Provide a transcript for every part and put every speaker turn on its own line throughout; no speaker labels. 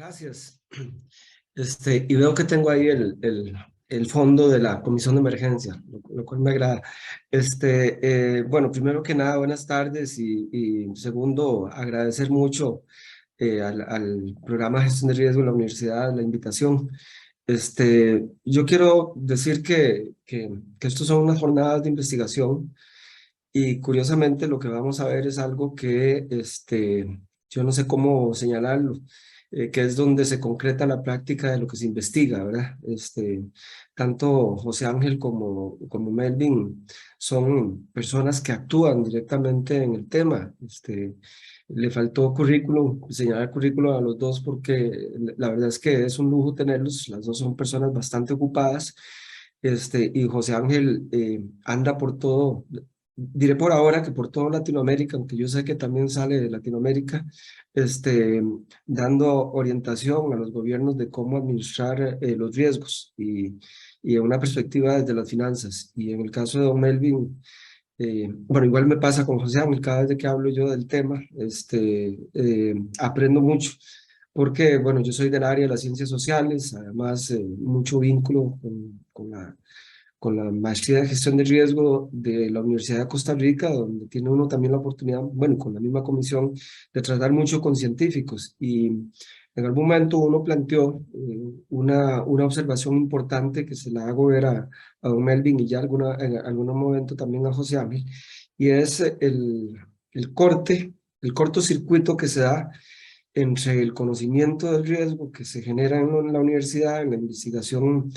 Gracias. Y veo que tengo ahí el fondo de la comisión de emergencia, lo cual me agrada. Bueno, primero que nada, buenas tardes y segundo, agradecer mucho al programa de gestión de riesgo de la universidad la invitación. Yo quiero decir que estos son unas jornadas de investigación y curiosamente lo que vamos a ver es algo que yo no sé cómo señalarlo, que es donde se concreta la práctica de lo que se investiga, ¿verdad? Tanto José Ángel como Melvin son personas que actúan directamente en el tema. Le faltó currículum, señalar currículum a los dos porque la verdad es que es un lujo tenerlos, las dos son personas bastante ocupadas. Y José Ángel anda por todo, diré por ahora que por toda Latinoamérica, aunque yo sé que también sale de Latinoamérica, este, dando orientación a los gobiernos de cómo administrar los riesgos y en una perspectiva desde las finanzas. Y en el caso de Don Melvin, bueno, igual me pasa con José Ángel, cada vez que hablo yo del tema, aprendo mucho. Porque, bueno, yo soy del área de las ciencias sociales, además mucho vínculo con la maestría de gestión de riesgo de la Universidad de Costa Rica, donde tiene uno también la oportunidad, bueno, con la misma comisión, de tratar mucho con científicos. Y en algún momento uno planteó una observación importante que se la hago ver a don Melvin y ya en algún momento también a José Ángel, y es el el cortocircuito que se da entre el conocimiento del riesgo que se genera en la universidad, en la investigación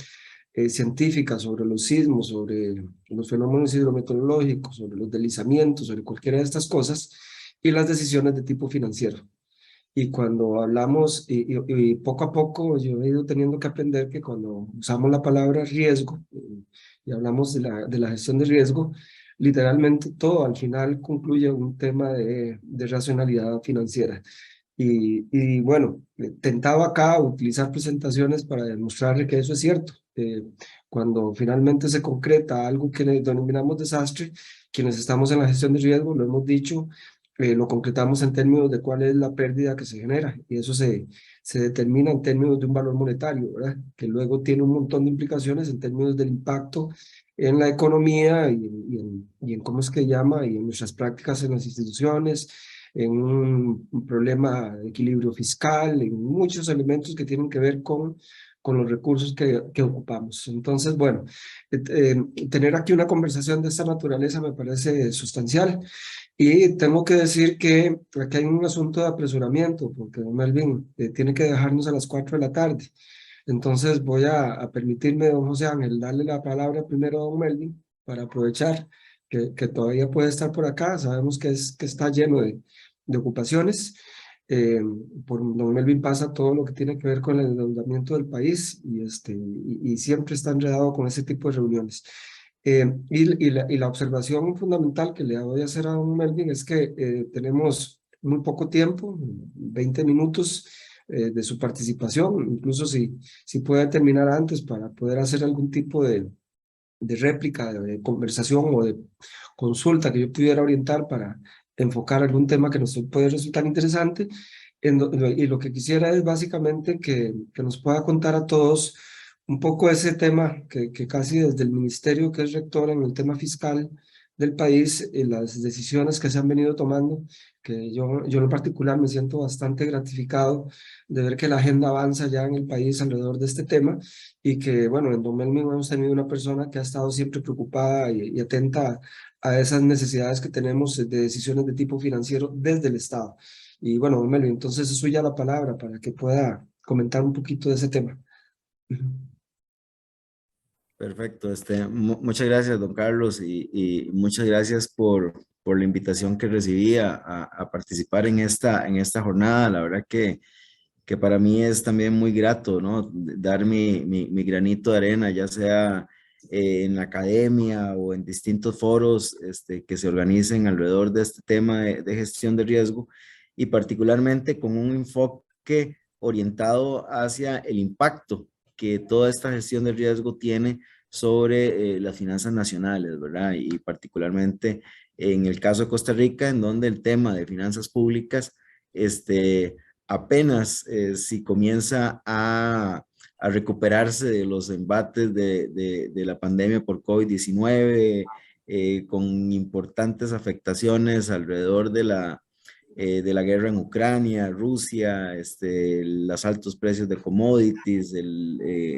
científica sobre los sismos, sobre los fenómenos hidrometeorológicos, sobre los deslizamientos, sobre cualquiera de estas cosas, y las decisiones de tipo financiero. Y cuando hablamos, y poco a poco yo he ido teniendo que aprender que cuando usamos la palabra riesgo y hablamos de de la gestión de riesgo, literalmente todo al final concluye en un tema de racionalidad financiera. Y bueno, tentaba acá utilizar presentaciones para demostrar que eso es cierto. Cuando finalmente se concreta algo que le denominamos desastre, quienes estamos en la gestión de riesgo, lo hemos dicho, lo concretamos en términos de cuál es la pérdida que se genera y eso se determina en términos de un valor monetario, ¿verdad? Que luego tiene un montón de implicaciones en términos del impacto en la economía y en cómo es que llama y en nuestras prácticas en las instituciones, en un problema de equilibrio fiscal, en muchos elementos que tienen que ver con los recursos que ocupamos. Entonces, bueno, tener aquí una conversación de esta naturaleza me parece sustancial. Y tengo que decir que aquí hay un asunto de apresuramiento, porque don Melvin tiene que dejarnos a las 4 de la tarde. Entonces voy a permitirme, don José Ángel, darle la palabra primero a don Melvin para aprovechar que todavía puede estar por acá. Sabemos que está lleno de ocupaciones. Eh, por don Melvin pasa todo lo que tiene que ver con el endeudamiento del país y siempre está enredado con ese tipo de reuniones. Y la observación fundamental que le voy a hacer a don Melvin es que tenemos muy poco tiempo, 20 minutos de su participación, incluso si puede terminar antes para poder hacer algún tipo de réplica, de conversación o de consulta que yo pudiera orientar para enfocar algún tema que nos puede resultar interesante. Y lo que quisiera es básicamente que nos pueda contar a todos un poco ese tema que casi desde el ministerio que es rector en el tema fiscal del país, las decisiones que se han venido tomando, que yo en particular me siento bastante gratificado de ver que la agenda avanza ya en el país alrededor de este tema y que, bueno, en Don Melvin hemos tenido una persona que ha estado siempre preocupada y atenta a esas necesidades que tenemos de decisiones de tipo financiero desde el Estado. Y bueno, Don Melvin, entonces es suya la palabra para que pueda comentar un poquito de ese tema. Ujú.
Perfecto, muchas gracias, don Carlos, y muchas gracias por la invitación que recibí a participar en en esta jornada. La verdad que para mí es también muy grato, ¿no? Dar mi granito de arena, ya sea en la academia o en distintos foros que se organicen alrededor de este tema de gestión de riesgo y particularmente con un enfoque orientado hacia el impacto que toda esta gestión de riesgo tiene sobre las finanzas nacionales, ¿verdad? Y particularmente en el caso de Costa Rica, en donde el tema de finanzas públicas, este, apenas si comienza a recuperarse de los embates de la pandemia por COVID-19, con importantes afectaciones alrededor de la guerra en Ucrania, Rusia, los altos precios de commodities,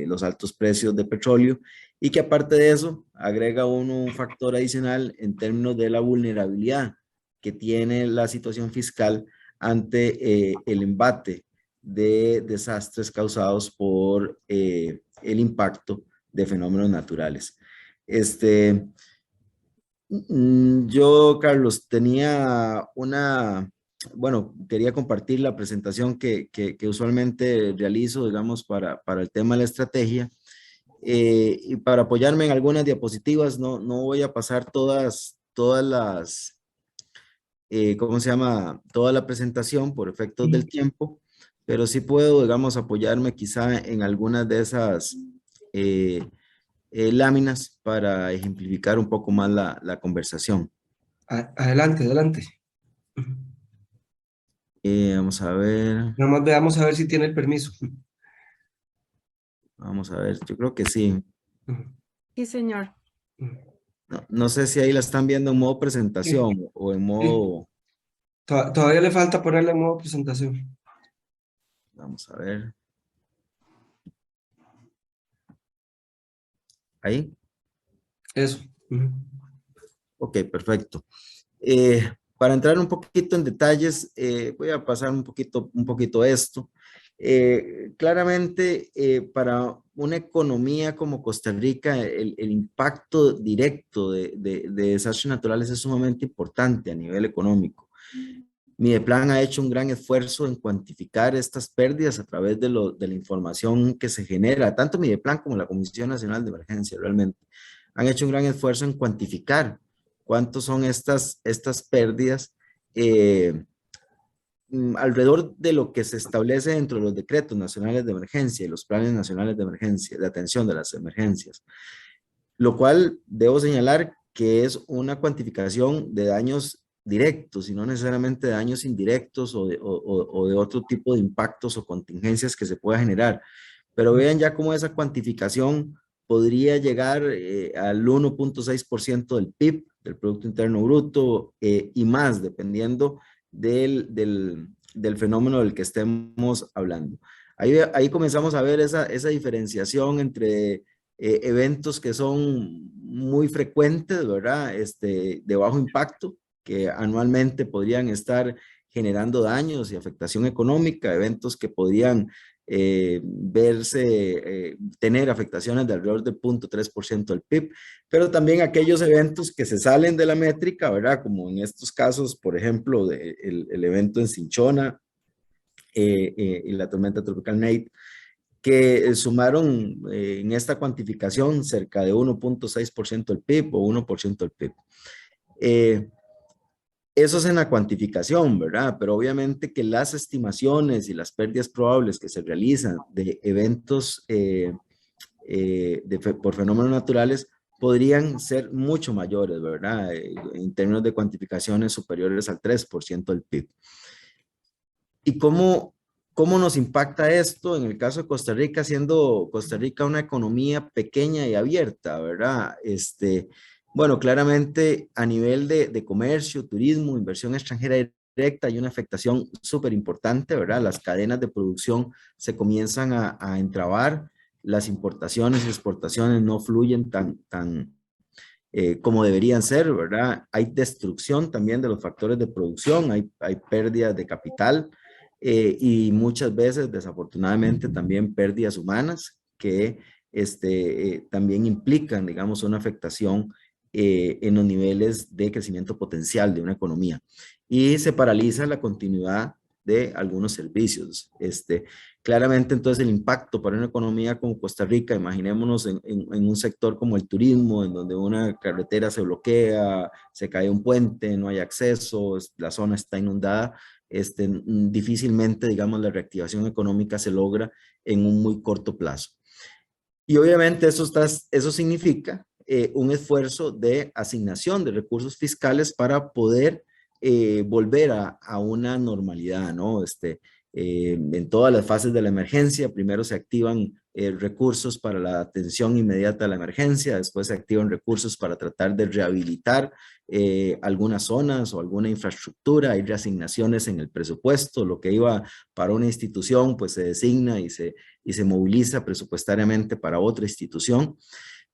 los altos precios de petróleo, y que aparte de eso agrega uno un factor adicional en términos de la vulnerabilidad que tiene la situación fiscal ante el embate de desastres causados por el impacto de fenómenos naturales. Yo, Carlos, tenía quería compartir la presentación que usualmente realizo, digamos, para el tema de la estrategia, y para apoyarme en algunas diapositivas. No voy a pasar todas las, ¿cómo se llama? Toda la presentación por efectos del tiempo, pero sí puedo, digamos, apoyarme quizá en algunas de esas eh, láminas para ejemplificar un poco más la conversación.
Adelante, adelante.
Vamos a ver,
Nada más veamos a ver si tiene el permiso.
yo creo que sí.
Sí, señor.
No sé si ahí la están viendo en modo
Sí,
presentación o en
sí.
modo,
Todavía le falta ponerle en modo presentación.
vamos a ver, ahí.
Eso.
Ok, perfecto. Para entrar un poquito en detalles, voy a pasar un poquito esto. Claramente, para una economía como Costa Rica, el impacto directo de desastres naturales es sumamente importante a nivel económico. Mideplan ha hecho un gran esfuerzo en cuantificar estas pérdidas a través de la información que se genera, tanto Mideplan como la Comisión Nacional de Emergencia realmente han hecho un gran esfuerzo en cuantificar cuántos son estas pérdidas, alrededor de lo que se establece dentro de los decretos nacionales de emergencia y los planes nacionales de emergencia, de atención de las emergencias, lo cual debo señalar que es una cuantificación de daños directos y no necesariamente de daños indirectos o de otro tipo de impactos o contingencias que se pueda generar. Pero vean ya cómo esa cuantificación podría llegar al 1.6% del PIB, del Producto Interno Bruto, y más, dependiendo del fenómeno del que estemos hablando. Ahí comenzamos a ver esa diferenciación entre eventos que son muy frecuentes, ¿verdad? De bajo impacto, que anualmente podrían estar generando daños y afectación económica, eventos que podrían tener afectaciones de alrededor del 0.3% del PIB, pero también aquellos eventos que se salen de la métrica, ¿verdad? Como en estos casos, por ejemplo, el evento en Cinchona y la tormenta tropical Nate, que sumaron en esta cuantificación cerca de 1.6% del PIB o 1% del PIB. Eso es en la cuantificación, ¿verdad? Pero obviamente que las estimaciones y las pérdidas probables que se realizan de eventos por fenómenos naturales podrían ser mucho mayores, ¿verdad? En términos de cuantificaciones superiores al 3% del PIB. ¿Y cómo nos impacta esto en el caso de Costa Rica, siendo Costa Rica una economía pequeña y abierta, ¿verdad? Bueno, claramente a nivel de comercio, turismo, inversión extranjera directa hay una afectación súper importante, ¿verdad? Las cadenas de producción se comienzan a entrabar, las importaciones y exportaciones no fluyen tan como deberían ser, ¿verdad? Hay destrucción también de los factores de producción, hay pérdidas de capital, y muchas veces, desafortunadamente, también pérdidas humanas que también implican, digamos, una afectación en los niveles de crecimiento potencial de una economía. Y se paraliza la continuidad de algunos servicios. Claramente, entonces, el impacto para una economía como Costa Rica, imaginémonos en un sector como el turismo, en donde una carretera se bloquea, se cae un puente, no hay acceso, la zona está inundada, difícilmente, digamos, la reactivación económica se logra en un muy corto plazo. Y obviamente eso significa un esfuerzo de asignación de recursos fiscales para poder volver a una normalidad, ¿no? en todas las fases de la emergencia. Primero se activan recursos para la atención inmediata a la emergencia, después se activan recursos para tratar de rehabilitar algunas zonas o alguna infraestructura. Hay reasignaciones en el presupuesto, lo que iba para una institución pues se designa y se moviliza presupuestariamente para otra institución.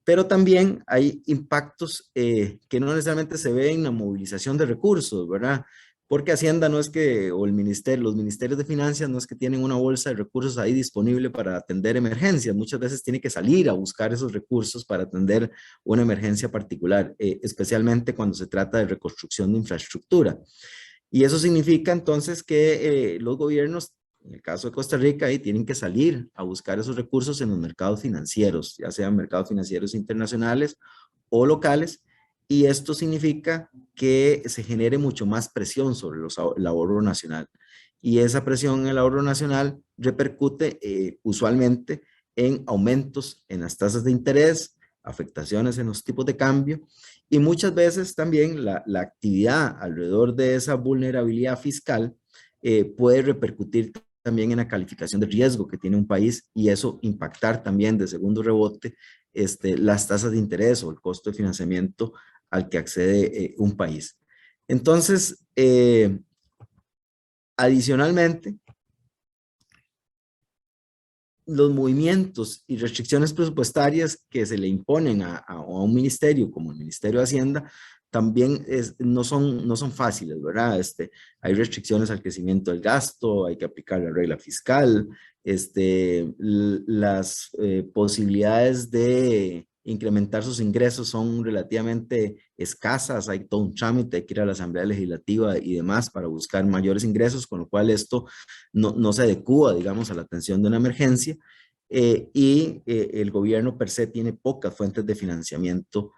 Pero también hay impactos que no necesariamente se ven en la movilización de recursos, ¿verdad? Porque Hacienda no es que, o el ministerio, los ministerios de finanzas no es que tienen una bolsa de recursos ahí disponible para atender emergencias. Muchas veces tiene que salir a buscar esos recursos para atender una emergencia particular, especialmente cuando se trata de reconstrucción de infraestructura. Y eso significa entonces que los gobiernos, en el caso de Costa Rica, ahí tienen que salir a buscar esos recursos en los mercados financieros, ya sean mercados financieros internacionales o locales, y esto significa que se genere mucho más presión sobre el ahorro nacional. Y esa presión en el ahorro nacional repercute usualmente en aumentos en las tasas de interés, afectaciones en los tipos de cambio, y muchas veces también la actividad alrededor de esa vulnerabilidad fiscal puede repercutir también en la calificación de riesgo que tiene un país, y eso impactar también de segundo rebote las tasas de interés o el costo de financiamiento al que accede un país. Entonces, adicionalmente, los movimientos y restricciones presupuestarias que se le imponen a un ministerio como el Ministerio de Hacienda también no son fáciles, ¿verdad? Hay restricciones al crecimiento del gasto, hay que aplicar la regla fiscal, las posibilidades de incrementar sus ingresos son relativamente escasas, hay todo un trámite, hay que ir a la Asamblea Legislativa y demás para buscar mayores ingresos, con lo cual esto no se adecúa, digamos, a la atención de una emergencia, el gobierno per se tiene pocas fuentes de financiamiento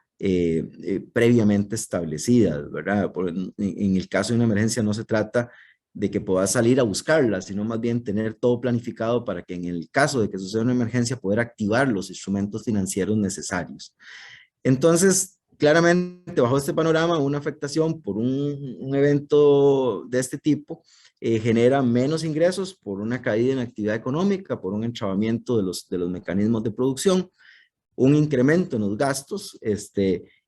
previamente establecidas, ¿verdad? En el caso de una emergencia no se trata de que puedas salir a buscarla, sino más bien tener todo planificado para que en el caso de que suceda una emergencia poder activar los instrumentos financieros necesarios. Entonces, claramente bajo este panorama, una afectación por un evento de este tipo genera menos ingresos por una caída en la actividad económica, por un enchabamiento de los mecanismos de producción, un incremento en los gastos,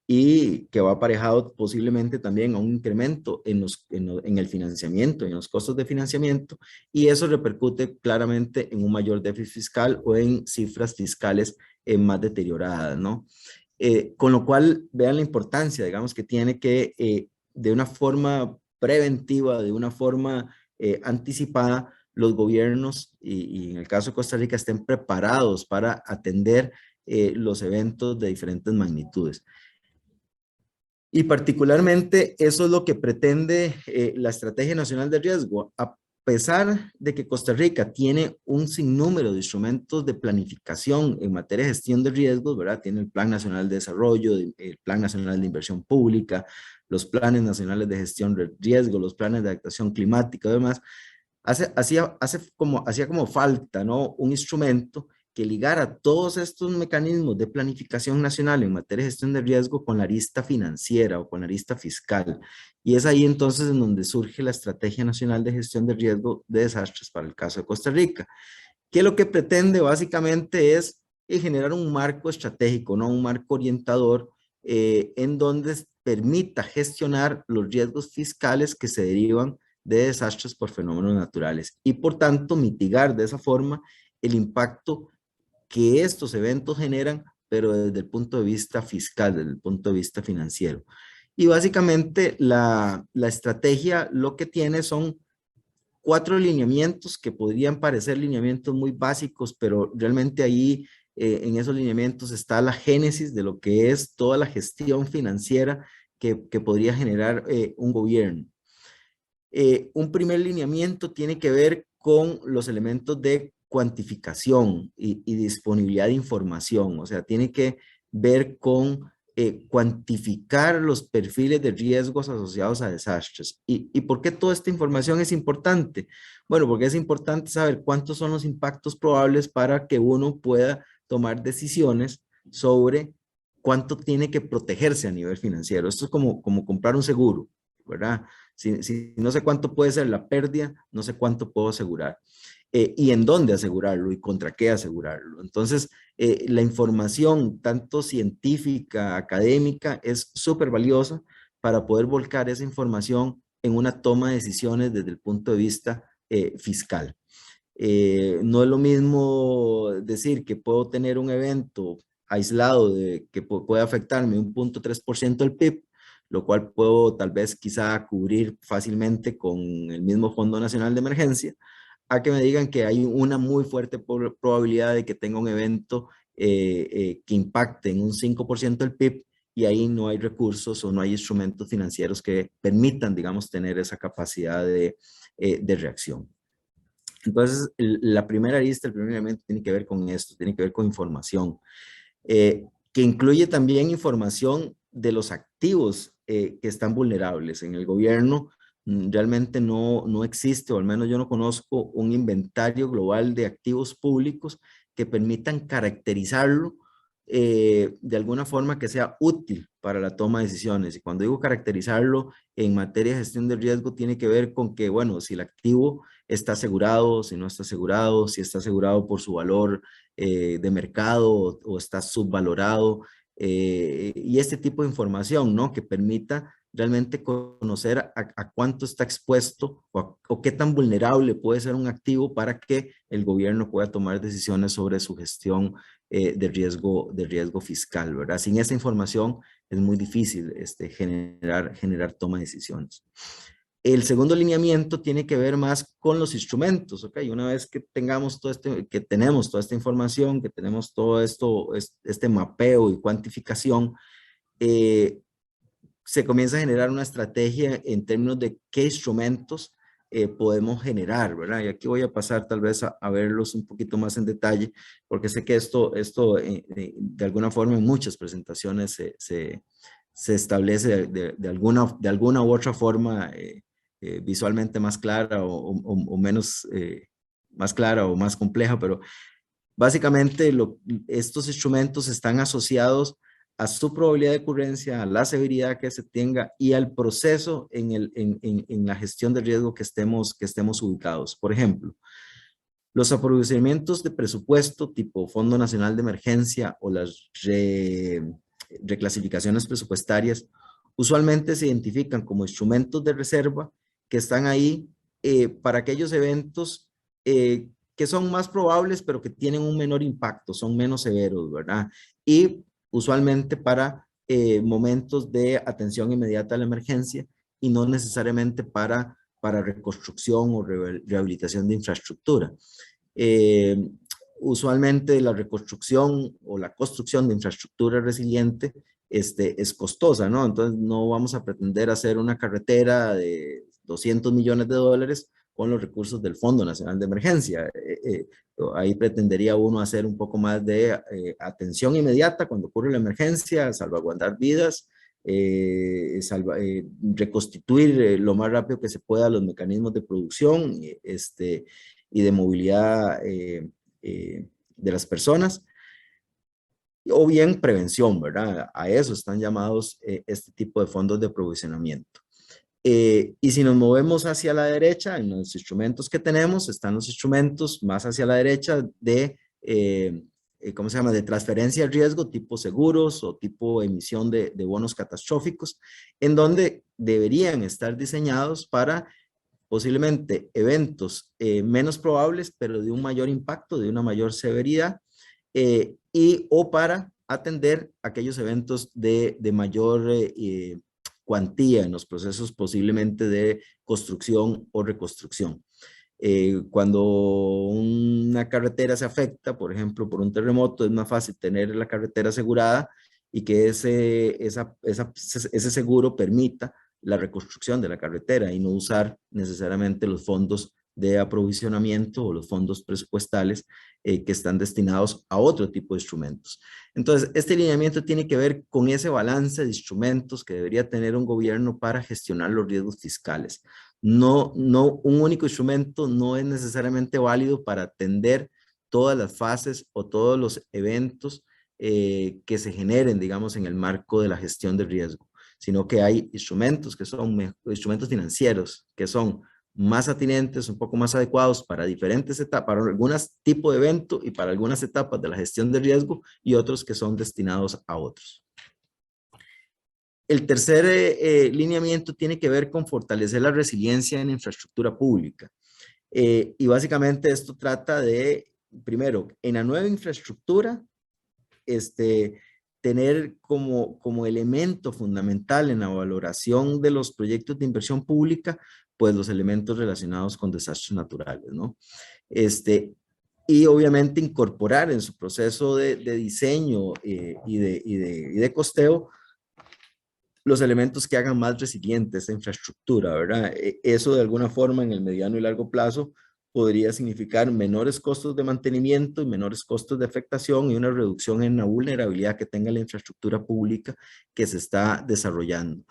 y que va aparejado posiblemente también a un incremento en el financiamiento, en los costos de financiamiento, y eso repercute claramente en un mayor déficit fiscal o en cifras fiscales más deterioradas, ¿no? Con lo cual, vean la importancia, digamos, que tiene que de una forma preventiva, de una forma anticipada, los gobiernos, y en el caso de Costa Rica, estén preparados para atender los eventos de diferentes magnitudes. Y particularmente eso es lo que pretende la Estrategia Nacional de Riesgo. A pesar de que Costa Rica tiene un sinnúmero de instrumentos de planificación en materia de gestión de riesgos, ¿verdad? Tiene el Plan Nacional de Desarrollo, el Plan Nacional de Inversión Pública, los planes nacionales de gestión de riesgo, los planes de adaptación climática y demás, hacía como falta, ¿no? Un instrumento que ligara todos estos mecanismos de planificación nacional en materia de gestión de riesgo con la arista financiera o con la arista fiscal. Y es ahí entonces en donde surge la Estrategia Nacional de Gestión de Riesgo de Desastres para el caso de Costa Rica, que lo que pretende básicamente es generar un marco estratégico, ¿no? Un marco orientador en donde permita gestionar los riesgos fiscales que se derivan de desastres por fenómenos naturales y por tanto mitigar de esa forma el impacto que estos eventos generan, pero desde el punto de vista fiscal, desde el punto de vista financiero. Y básicamente la estrategia lo que tiene son 4 lineamientos que podrían parecer lineamientos muy básicos, pero realmente ahí en esos lineamientos está la génesis de lo que es toda la gestión financiera que podría generar un gobierno. Un primer lineamiento tiene que ver con los elementos de cuantificación y disponibilidad de información, o sea, tiene que ver con cuantificar los perfiles de riesgos asociados a desastres. ¿Y por qué toda esta información es importante? Bueno, porque es importante saber cuántos son los impactos probables para que uno pueda tomar decisiones sobre cuánto tiene que protegerse a nivel financiero. Esto es como comprar un seguro. ¿verdad? Si no sé cuánto puede ser la pérdida, no sé cuánto puedo asegurar. Y en dónde asegurarlo y contra qué asegurarlo. Entonces, la información, tanto científica, académica, es súper valiosa para poder volcar esa información en una toma de decisiones desde el punto de vista fiscal. No es lo mismo decir que puedo tener un evento aislado que puede afectarme un 0.3% del PIB, lo cual puedo tal vez quizá cubrir fácilmente con el mismo Fondo Nacional de Emergencia, a que me digan que hay una muy fuerte probabilidad de que tenga un evento que impacte en un 5% del PIB y ahí no hay recursos o no hay instrumentos financieros que permitan, digamos, tener esa capacidad de reacción. Entonces, la primera lista, el primer elemento tiene que ver con esto, tiene que ver con información, que incluye también información de los activos que están vulnerables. En el gobierno realmente no existe, o al menos yo no conozco, un inventario global de activos públicos que permitan caracterizarlo de alguna forma que sea útil para la toma de decisiones. Y cuando digo caracterizarlo en materia de gestión de riesgo, tiene que ver con que, bueno, si el activo está asegurado, si no está asegurado, si está asegurado por su valor de mercado o está subvalorado, y este tipo de información, ¿no? Que permita realmente conocer a cuánto está expuesto o qué tan vulnerable puede ser un activo para que el gobierno pueda tomar decisiones sobre su gestión de riesgo fiscal, ¿verdad? Sin esa información es muy difícil generar toma de decisiones. El segundo lineamiento tiene que ver más con los instrumentos, ¿ok? Una vez que tengamos que tenemos toda esta información, que tenemos todo esto, este mapeo y cuantificación, se comienza a generar una estrategia en términos de qué instrumentos podemos generar, ¿verdad? Y aquí voy a pasar tal vez a verlos un poquito más en detalle, porque sé que esto de alguna forma en muchas presentaciones se establece de alguna u otra forma visualmente más clara o menos más clara o más compleja, pero básicamente estos instrumentos están asociados a su probabilidad de ocurrencia, a la severidad que se tenga y al proceso en la gestión de riesgo que estemos ubicados. Por ejemplo, los aprovisionamientos de presupuesto tipo Fondo Nacional de Emergencia o las reclasificaciones presupuestarias usualmente se identifican como instrumentos de reserva que están ahí para aquellos eventos que son más probables, pero que tienen un menor impacto, son menos severos, ¿verdad? Y usualmente para momentos de atención inmediata a la emergencia y no necesariamente para reconstrucción o rehabilitación de infraestructura. Eh, Usualmente la reconstrucción o la construcción de infraestructura resiliente es costosa, ¿no? Entonces no vamos a pretender hacer una carretera de 200 millones de dólares con los recursos del Fondo Nacional de Emergencia. Ahí pretendería uno hacer un poco más de atención inmediata cuando ocurre la emergencia, salvaguardar vidas, reconstituir lo más rápido que se pueda los mecanismos de producción y de movilidad de las personas, o bien prevención, ¿verdad? A eso están llamados este tipo de fondos de aprovisionamiento. Y si nos movemos hacia la derecha, en los instrumentos que tenemos, están los instrumentos más hacia la derecha de, ¿cómo se llama?, de transferencia de riesgo, tipo seguros o tipo emisión de bonos catastróficos, en donde deberían estar diseñados para posiblemente eventos menos probables, pero de un mayor impacto, de una mayor severidad, o para atender aquellos eventos de mayor cuantía en los procesos posiblemente de construcción o reconstrucción. Cuando una carretera se afecta, por ejemplo, por un terremoto, es más fácil tener la carretera asegurada y que ese seguro permita la reconstrucción de la carretera y no usar necesariamente los fondos de aprovisionamiento o los fondos presupuestales que están destinados a otro tipo de instrumentos. Entonces, este lineamiento tiene que ver con ese balance de instrumentos que debería tener un gobierno para gestionar los riesgos fiscales. No, un único instrumento no es necesariamente válido para atender todas las fases o todos los eventos que se generen, digamos, en el marco de la gestión de riesgo, sino que hay instrumentos que son instrumentos financieros que son más atinentes, un poco más adecuados para diferentes etapas, para algunos tipos de evento y para algunas etapas de la gestión de riesgo y otros que son destinados a otros. El tercer lineamiento tiene que ver con fortalecer la resiliencia en infraestructura pública. Y básicamente esto trata de, primero, en la nueva infraestructura, tener como elemento fundamental en la valoración de los proyectos de inversión pública, pues los elementos relacionados con desastres naturales, ¿no? Y obviamente incorporar en su proceso de diseño y de costeo los elementos que hagan más resiliente esa infraestructura, ¿verdad? Eso de alguna forma en el mediano y largo plazo podría significar menores costos de mantenimiento y menores costos de afectación y una reducción en la vulnerabilidad que tenga la infraestructura pública que se está desarrollando.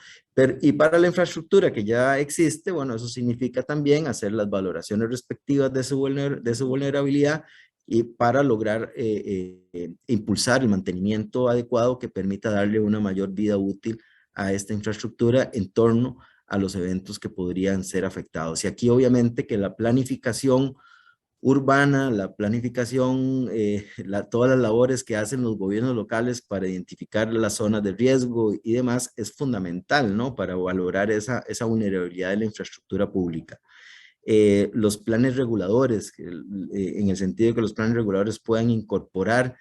Y para la infraestructura que ya existe, bueno, eso significa también hacer las valoraciones respectivas de su vulnerabilidad y para lograr impulsar el mantenimiento adecuado que permita darle una mayor vida útil a esta infraestructura en torno a los eventos que podrían ser afectados. Y aquí obviamente que la planificación urbana, la planificación, todas las labores que hacen los gobiernos locales para identificar las zonas de riesgo y demás es fundamental, ¿no? Para valorar esa vulnerabilidad de la infraestructura pública. Los planes reguladores, en el sentido de que los planes reguladores puedan incorporar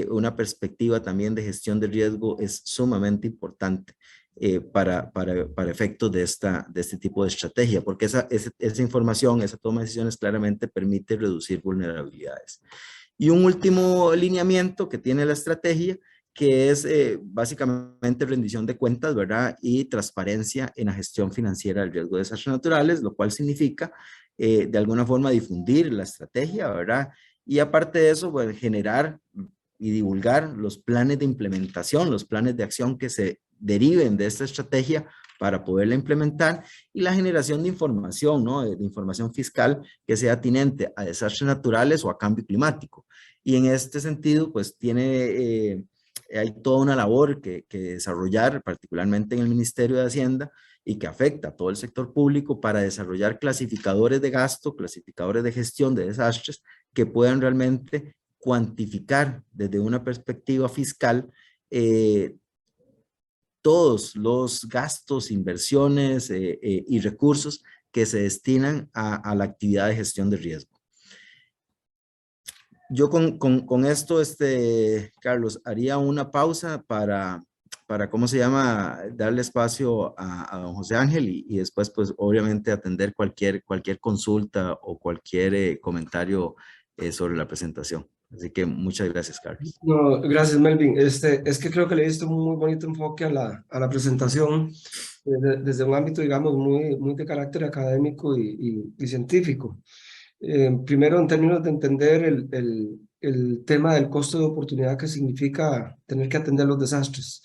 una perspectiva también de gestión de riesgo es sumamente importante para efectos de este tipo de estrategia, porque esa información, esa toma de decisiones claramente permite reducir vulnerabilidades. Y un último lineamiento que tiene la estrategia, que es básicamente rendición de cuentas, ¿verdad? Y transparencia en la gestión financiera del riesgo de desastres naturales, lo cual significa de alguna forma difundir la estrategia, ¿verdad? Y aparte de eso, pues, generar y divulgar los planes de implementación, los planes de acción que se deriven de esta estrategia para poderla implementar y la generación de información, ¿no? De información fiscal que sea atinente a desastres naturales o a cambio climático. Y en este sentido, pues hay toda una labor que desarrollar, particularmente en el Ministerio de Hacienda, y que afecta a todo el sector público para desarrollar clasificadores de gasto, clasificadores de gestión de desastres que puedan realmente cuantificar desde una perspectiva fiscal todos los gastos, inversiones y recursos que se destinan a la actividad de gestión de riesgo. Yo con esto, Carlos, haría una pausa para ¿cómo se llama? Darle espacio a don José Ángel y después, pues, obviamente atender cualquier consulta o cualquier comentario sobre la presentación. Así que muchas gracias, Carlos.
No, gracias, Melvin. Es que creo que le diste un muy bonito enfoque a la presentación desde un ámbito, digamos, muy de carácter académico y científico. Primero, en términos de entender el tema del costo de oportunidad que significa tener que atender los desastres.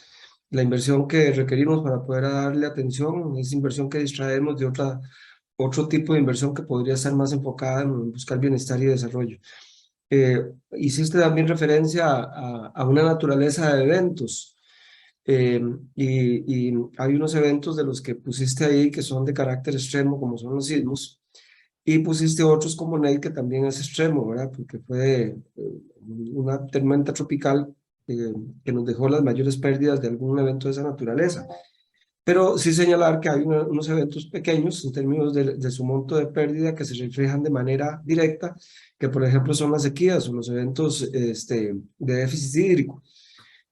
La inversión que requerimos para poder darle atención es inversión que distraemos de otro tipo de inversión que podría estar más enfocada en buscar bienestar y desarrollo. Hiciste también referencia a una naturaleza de eventos. Y hay unos eventos de los que pusiste ahí que son de carácter extremo, como son los sismos, y pusiste otros como Nate, que también es extremo, ¿verdad? Porque fue una tormenta tropical que nos dejó las mayores pérdidas de algún evento de esa naturaleza. Pero sí señalar que hay unos eventos pequeños en términos de su monto de pérdida que se reflejan de manera directa, que por ejemplo son las sequías o los eventos de déficit hídrico.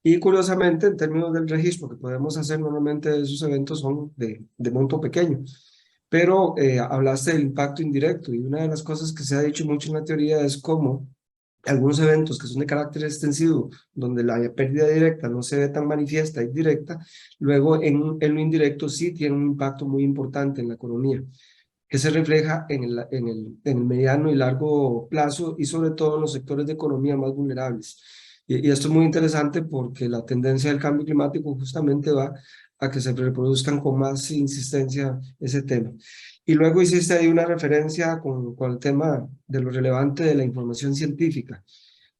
Y curiosamente, en términos del registro que podemos hacer normalmente de esos eventos son de monto pequeño. Pero hablaste del impacto indirecto y una de las cosas que se ha dicho mucho en la teoría es cómo algunos eventos que son de carácter extensivo, donde la pérdida directa no se ve tan manifiesta y directa, luego en lo indirecto sí tiene un impacto muy importante en la economía, que se refleja en el mediano y largo plazo y sobre todo en los sectores de economía más vulnerables. Y esto es muy interesante porque la tendencia del cambio climático justamente va a que se reproduzcan con más insistencia ese tema. Y luego hiciste ahí una referencia con el tema de lo relevante de la información científica.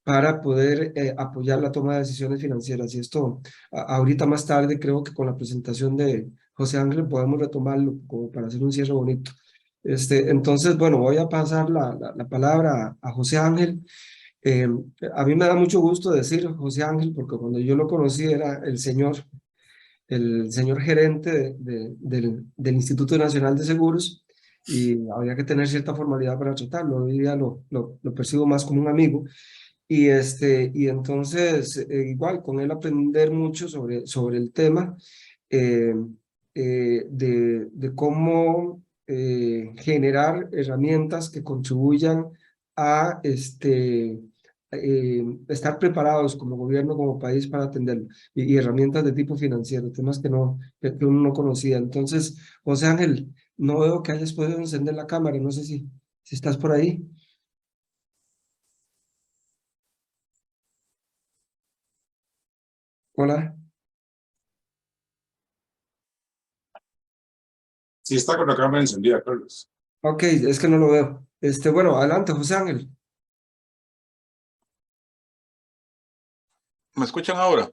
para poder apoyar la toma de decisiones financieras. Y esto, ahorita más tarde, creo que con la presentación de José Ángel podemos retomarlo como para hacer un cierre bonito. Entonces, bueno, voy a pasar la palabra a José Ángel. Eh, a mí me da mucho gusto decir José Ángel, porque cuando yo lo conocí era el señor gerente del Instituto Nacional de Seguros, y había que tener cierta formalidad para tratarlo. Hoy día lo percibo más como un amigo. Y entonces, igual, con él aprender mucho sobre el tema de cómo generar herramientas que contribuyan a estar preparados como gobierno, como país para atenderlo, y herramientas de tipo financiero, temas que uno no conocía. Entonces, José Ángel, no veo que hayas podido encender la cámara, no sé si estás por ahí. Hola.
Sí, está con la cámara encendida, Carlos.
Ok, es que no lo veo. Bueno, adelante, José Ángel.
¿Me escuchan ahora?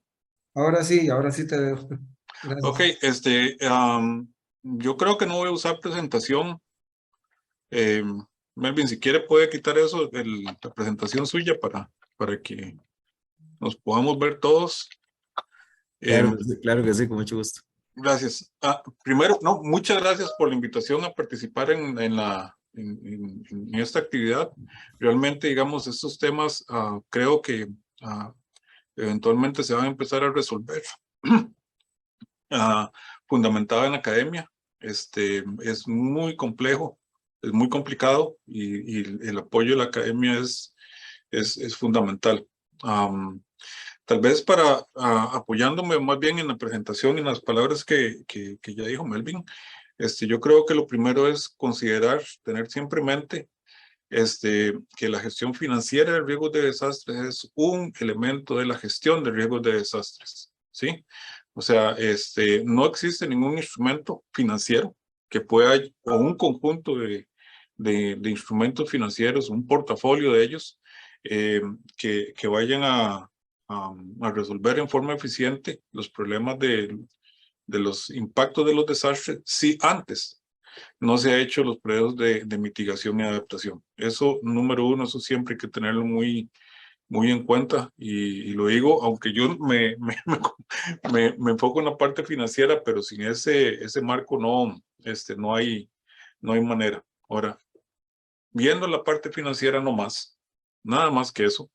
Ahora sí te veo.
Ok,
Gracias.
yo creo que no voy a usar presentación. Melvin, si quiere puede quitar eso, la presentación suya para que nos podamos ver todos.
Claro que sí, con mucho gusto.
Gracias. Primero, no, muchas gracias por la invitación a participar en esta actividad. Realmente, digamos, estos temas creo que eventualmente se van a empezar a resolver. Fundamentado en la academia. Es muy complejo, es muy complicado y el apoyo de la academia es fundamental. Tal vez apoyándome más bien en la presentación y en las palabras que ya dijo Melvin, yo creo que lo primero es considerar, tener siempre en mente que la gestión financiera de riesgos de desastres es un elemento de la gestión de riesgos de desastres, ¿sí? O sea, no existe ningún instrumento financiero que pueda, o un conjunto de instrumentos financieros, un portafolio de ellos, que vayan a resolver en forma eficiente los problemas de los impactos de los desastres si antes no se ha hecho los procesos de mitigación y adaptación. Eso, número uno, eso siempre hay que tenerlo muy en cuenta y lo digo, aunque yo me enfoco en la parte financiera, pero sin ese marco no hay manera. Ahora, viendo la parte financiera no más, nada más que eso,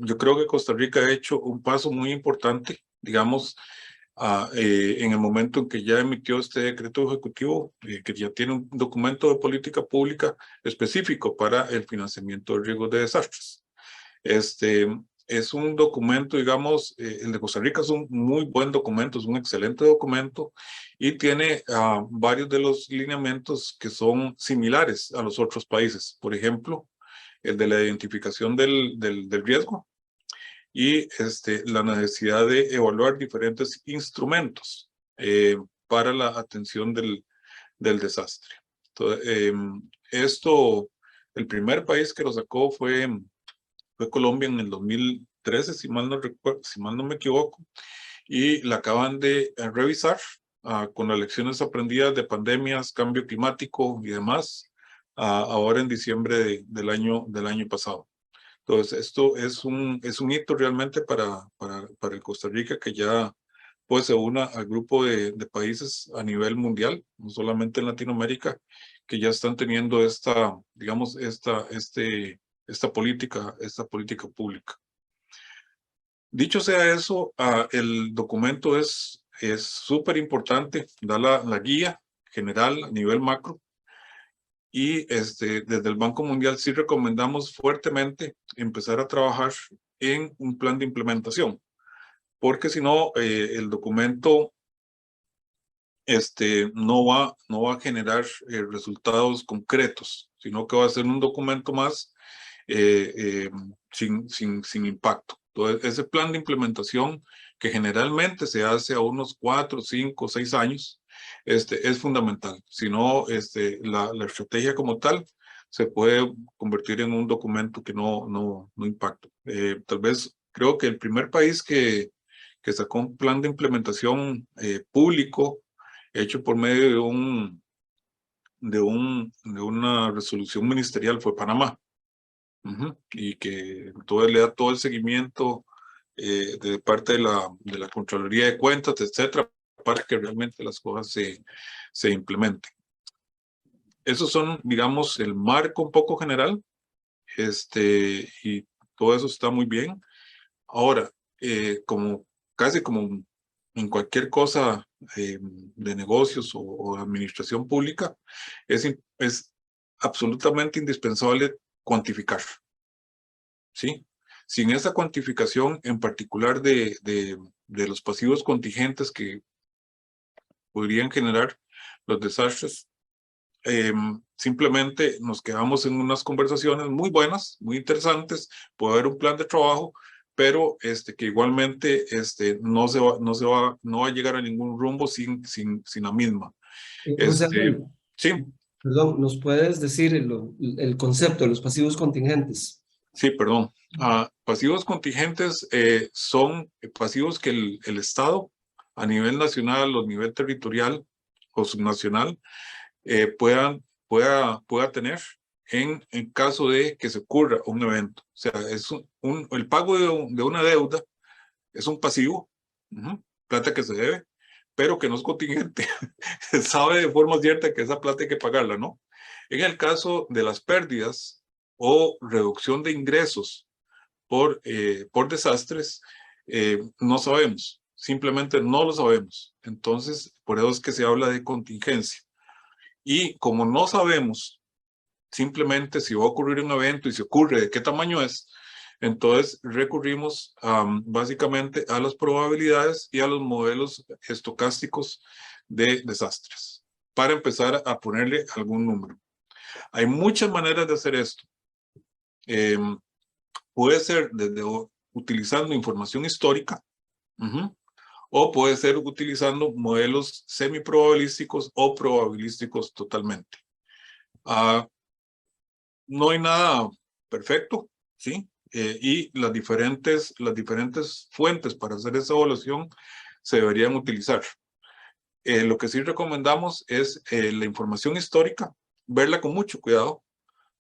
yo creo que Costa Rica ha hecho un paso muy importante, digamos, en el momento en que ya emitió este decreto ejecutivo, que ya tiene un documento de política pública específico para el financiamiento de riesgos de desastres. Es un documento, digamos, el de Costa Rica es un muy buen documento, es un excelente documento y tiene varios de los lineamientos que son similares a los otros países. Por ejemplo, el de la identificación del riesgo y la necesidad de evaluar diferentes instrumentos para la atención del desastre. Entonces, el primer país que lo sacó fue Colombia en el 2013, si mal no recuerdo, si mal no me equivoco, y la acaban de revisar con las lecciones aprendidas de pandemias, cambio climático y demás, ahora en diciembre del año pasado. Entonces, esto es un hito realmente para el Costa Rica, que ya pues se una al grupo de países a nivel mundial, no solamente en Latinoamérica, que ya están teniendo digamos, esta política pública. Dicho sea eso, el documento es súper importante, da la guía general a nivel macro, y desde el Banco Mundial sí recomendamos fuertemente empezar a trabajar en un plan de implementación, porque si no, el documento no va a generar resultados concretos, sino que va a ser un documento más sin impacto. Entonces, ese plan de implementación, que generalmente se hace a unos 4, 5, 6 años, es fundamental. Si no, la estrategia como tal se puede convertir en un documento que no impacta. Tal vez creo que el primer país que sacó un plan de implementación público hecho por medio de una resolución ministerial fue Panamá. Y que le da todo el seguimiento de parte de la Contraloría de Cuentas, etcétera, para que realmente las cosas se implementen. Esos son, digamos, el marco un poco general, y todo eso está muy bien. Ahora, casi como en cualquier cosa de negocios o administración pública, es absolutamente indispensable cuantificar, ¿sí? Sin esa cuantificación, en particular de los pasivos contingentes que podrían generar los desastres, simplemente nos quedamos en unas conversaciones muy buenas, muy interesantes, puede haber un plan de trabajo, pero que igualmente no va a llegar a ningún rumbo sin la misma.
José
Sí,
perdón, ¿nos puedes decir el concepto de los pasivos contingentes?
sí, perdón. Pasivos contingentes son pasivos que el Estado a nivel nacional o nivel territorial o subnacional pueda tener en caso de que se ocurra un evento. O sea, el pago de una deuda es un pasivo, plata que se debe, pero que no es contingente. Se sabe de forma cierta que esa plata hay que pagarla, ¿no? En el caso de las pérdidas o reducción de ingresos por desastres, no sabemos, simplemente no lo sabemos. Entonces, por eso es que se habla de contingencia. Y como no sabemos simplemente si va a ocurrir un evento y si ocurre, de qué tamaño es, entonces recurrimos básicamente a las probabilidades y a los modelos estocásticos de desastres para empezar a ponerle algún número. Hay muchas maneras de hacer esto. Puede ser desde utilizando información histórica, o puede ser utilizando modelos semiprobabilísticos o probabilísticos totalmente. No hay nada perfecto, ¿sí? Y las diferentes fuentes para hacer esa evaluación se deberían utilizar. Lo que sí recomendamos es la información histórica, verla con mucho cuidado,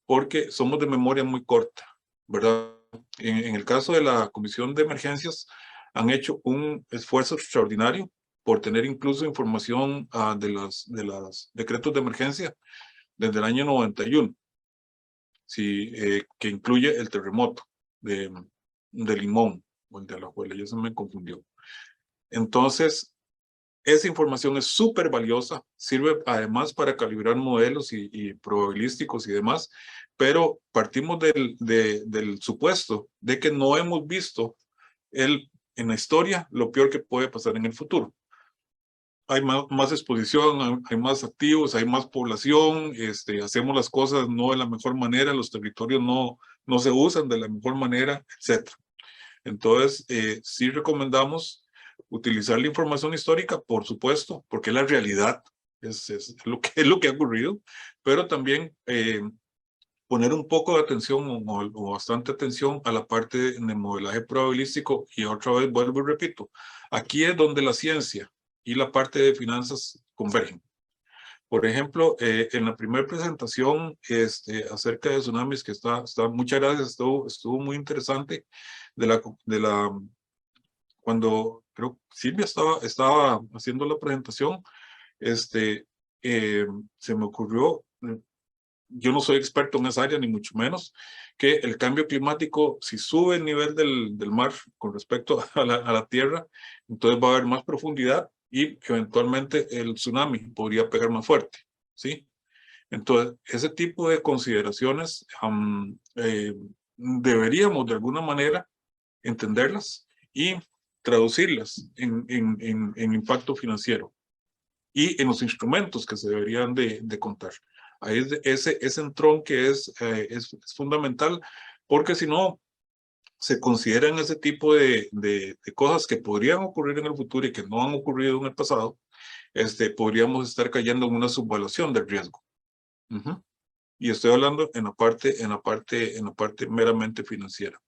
porque somos de memoria muy corta, ¿verdad? En el caso de la Comisión de Emergencias, han hecho un esfuerzo extraordinario por tener incluso información de los decretos de emergencia desde el año 91. Sí, que incluye el terremoto de Limón, o el de Alajuela, ya se me confundió. Entonces, esa información es súper valiosa, sirve además para calibrar modelos y probabilísticos y demás, pero partimos del supuesto de que no hemos visto en la historia lo peor que puede pasar en el futuro. Hay más exposición, hay más activos, hay más población, hacemos las cosas no de la mejor manera, los territorios no se usan de la mejor manera, etc. Entonces, sí recomendamos utilizar la información histórica, por supuesto, porque es la realidad, es lo que ha ocurrido, pero también poner un poco de atención o bastante atención a la parte de modelaje probabilístico, y otra vez vuelvo y repito, aquí es donde la ciencia y la parte de finanzas convergen. Por ejemplo, en la primera presentación acerca de tsunamis, que muchas gracias, estuvo muy interesante, cuando creo Silvia estaba haciendo la presentación, se me ocurrió, yo no soy experto en esa área, ni mucho menos, que el cambio climático, si sube el nivel del mar con respecto a la tierra, entonces va a haber más profundidad y eventualmente el tsunami podría pegar más fuerte, ¿sí? Entonces, ese tipo de consideraciones deberíamos de alguna manera entenderlas y traducirlas en impacto financiero y en los instrumentos que se deberían de contar. Ahí ese entrón que es fundamental, porque si no, se consideran ese tipo de cosas que podrían ocurrir en el futuro y que no han ocurrido en el pasado, podríamos estar cayendo en una subvaluación del riesgo. Y estoy hablando en la parte meramente financiera.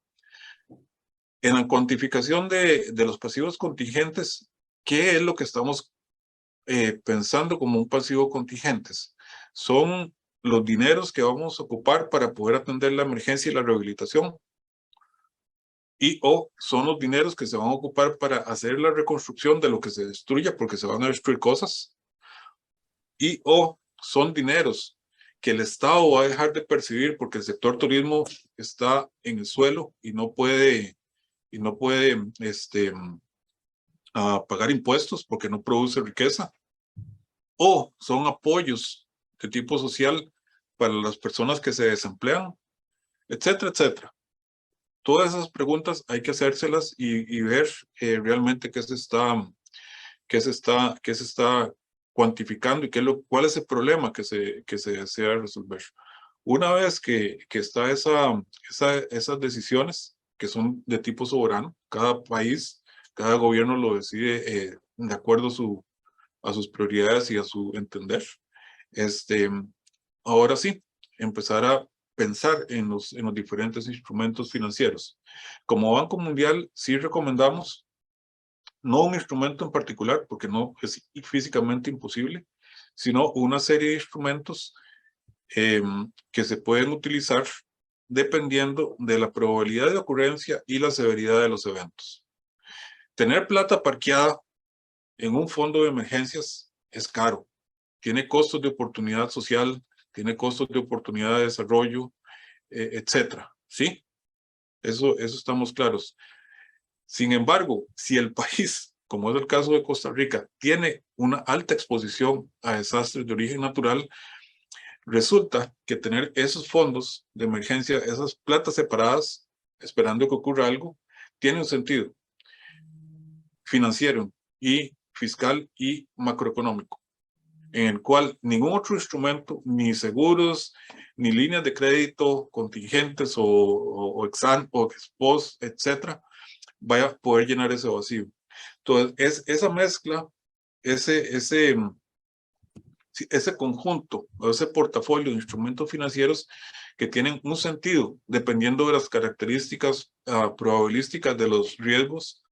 En la cuantificación de los pasivos contingentes, ¿qué es lo que estamos pensando como un pasivo contingentes? Son los dineros que vamos a ocupar para poder atender la emergencia y la rehabilitación. Y o son los dineros que se van a ocupar para hacer la reconstrucción de lo que se destruya, porque se van a destruir cosas. Y o son dineros que el Estado va a dejar de percibir porque el sector turismo está en el suelo y no puede pagar impuestos porque no produce riqueza. O son apoyos de tipo social para las personas que se desemplean, etcétera, etcétera. Todas esas preguntas hay que hacérselas y ver realmente qué se está cuantificando y cuál es el problema que se desea resolver. Una vez que está esas decisiones que son de tipo soberano, cada país, cada gobierno lo decide de acuerdo a sus prioridades y a su entender. Ahora sí, empezar a pensar en los diferentes instrumentos financieros. Como Banco Mundial, sí recomendamos no un instrumento en particular, porque no es físicamente imposible, sino una serie de instrumentos que se pueden utilizar dependiendo de la probabilidad de ocurrencia y la severidad de los eventos. Tener plata parqueada en un fondo de emergencias es caro. Tiene costos de oportunidad social, tiene costos de oportunidad de desarrollo, etcétera. ¿Sí? Eso estamos claros. Sin embargo, si el país, como es el caso de Costa Rica, tiene una alta exposición a desastres de origen natural, resulta que tener esos fondos de emergencia, esas platas separadas, esperando que ocurra algo, tiene un sentido financiero y fiscal y macroeconómico, en el cual ningún otro instrumento, ni seguros, ni líneas de crédito contingentes o ex post, etcétera, vaya a poder llenar ese vacío. Entonces, esa mezcla, ese conjunto, o ese portafolio de instrumentos financieros que tienen un sentido dependiendo de las características probabilísticas de los riesgos